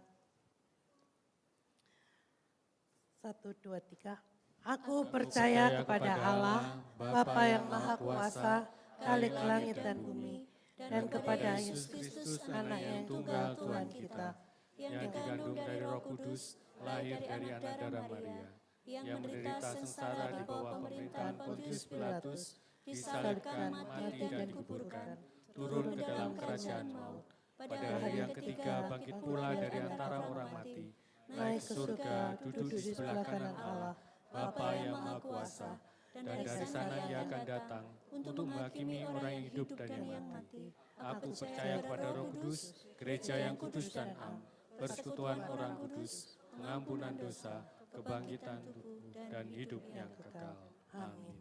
C: 1, 2, 3. Aku percaya kepada Allah, Bapa yang Maha Kuasa, Khalik langit dan bumi, dan kepada Yesus Kristus, Anak yang tunggal Tuhan kita,
F: yang dikandung dari Roh Kudus, lahir dari anak darah Maria, yang menderita sengsara di bawah pemerintahan Pontius Pilatus, disalibkan, mati dan dikuburkan, turun ke dalam kerajaan maut. Pada hari yang ketiga bangkit pula dari antara orang mati, naik ke surga, duduk di sebelah kanan Allah, Bapa yang Maha Kuasa, dan dari sana Ia akan datang untuk menghakimi orang yang hidup dan yang mati. Aku percaya kepada Roh Kudus, gereja yang kudus dan am, persekutuan orang kudus, pengampunan dosa, kebangkitan tubuh, dan hidup yang kekal. Amin.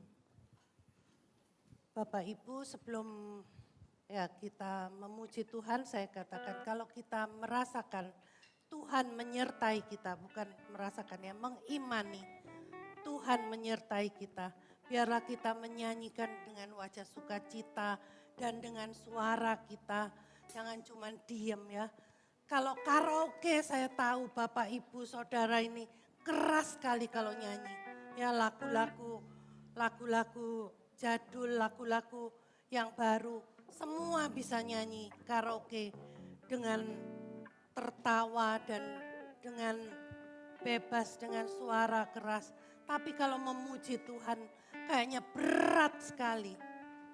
C: Bapak Ibu, sebelum kita memuji Tuhan, saya katakan kalau kita merasakan Tuhan menyertai kita, bukan merasakan ya, mengimani Tuhan menyertai kita. Biarlah kita menyanyikan dengan wajah sukacita dan dengan suara kita, jangan cuma diem ya. Kalau karaoke saya tahu Bapak Ibu Saudara ini keras sekali kalau nyanyi. Ya lagu-lagu jadul, lagu-lagu yang baru, semua bisa nyanyi karaoke dengan tertawa dan dengan bebas, dengan suara keras. Tapi kalau memuji Tuhan kayaknya berat sekali.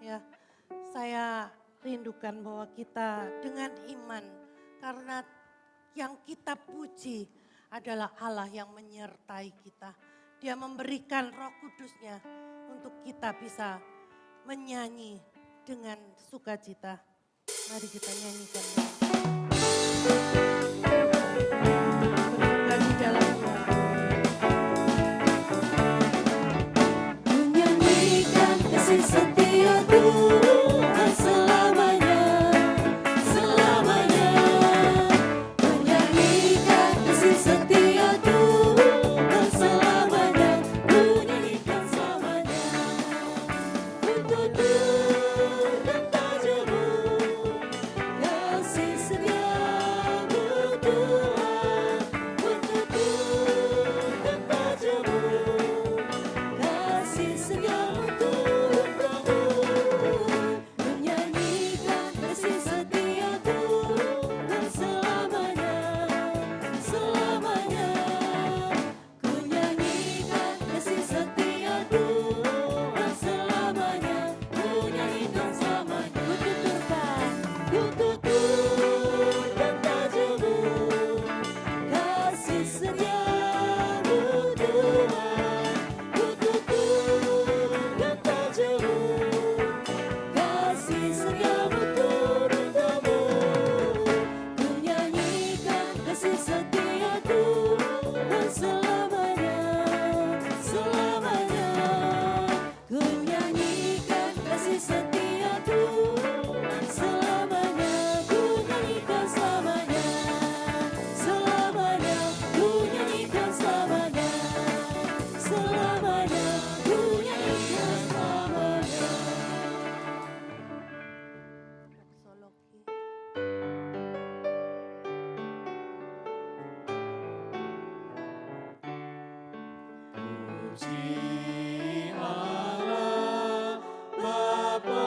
C: Ya, saya rindukan bahwa kita dengan iman, karena yang kita puji adalah Allah yang menyertai kita. Dia memberikan Roh Kudus-Nya untuk kita bisa menyanyi dengan sukacita. Mari kita nyanyikan. Bersuka di dalamnya.
D: Menyanyikan kasih setia Tuhan selamanya, selamanya. Menyanyikan kasih setia Tuhan selamanya, menyanyikan selamanya. Untuk Tuhan dan tajammu, kasih setiamu Tuhan. Untuk Tuhan dan tajammu, kasih setiamu Tuhan. Menyanyikan kasih setia Tuhan selamanya, selamanya. Ku nyanyikan kasih setia Tuhan selamanya, ku nyanyikan selamanya. Ku tuturkan tajammu, kasih setiamu Tuhan. Ku tuturkan tajammu, kasih setiamu turun kamu. Ku nyanyikan kasih setia Tuhan selamanya, selamanya. Ku nyanyikan kasih setia Tuhan selamanya, ku nyanyikan selamanya, selamanya. Ku nyanyikan selamanya, selamanya. Ku nyanyikan selamanya.
C: Doksologi.
F: Puji Allah Bapa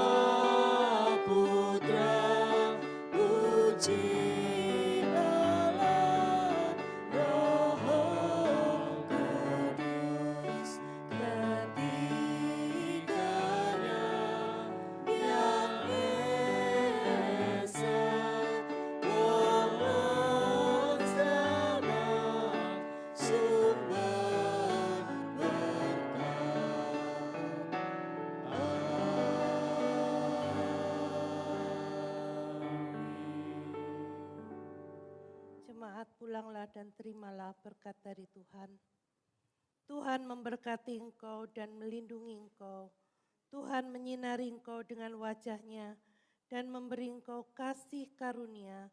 C: pulanglah dan terimalah berkat dari Tuhan. Tuhan memberkati engkau dan melindungi engkau. Tuhan menyinari engkau dengan wajah-Nya dan memberi engkau kasih karunia.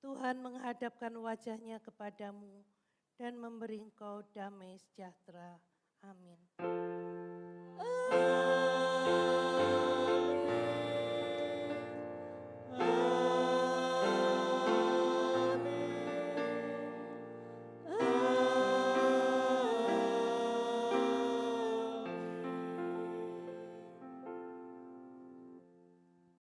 C: Tuhan menghadapkan wajah-Nya kepadamu dan memberi engkau damai sejahtera. Amin.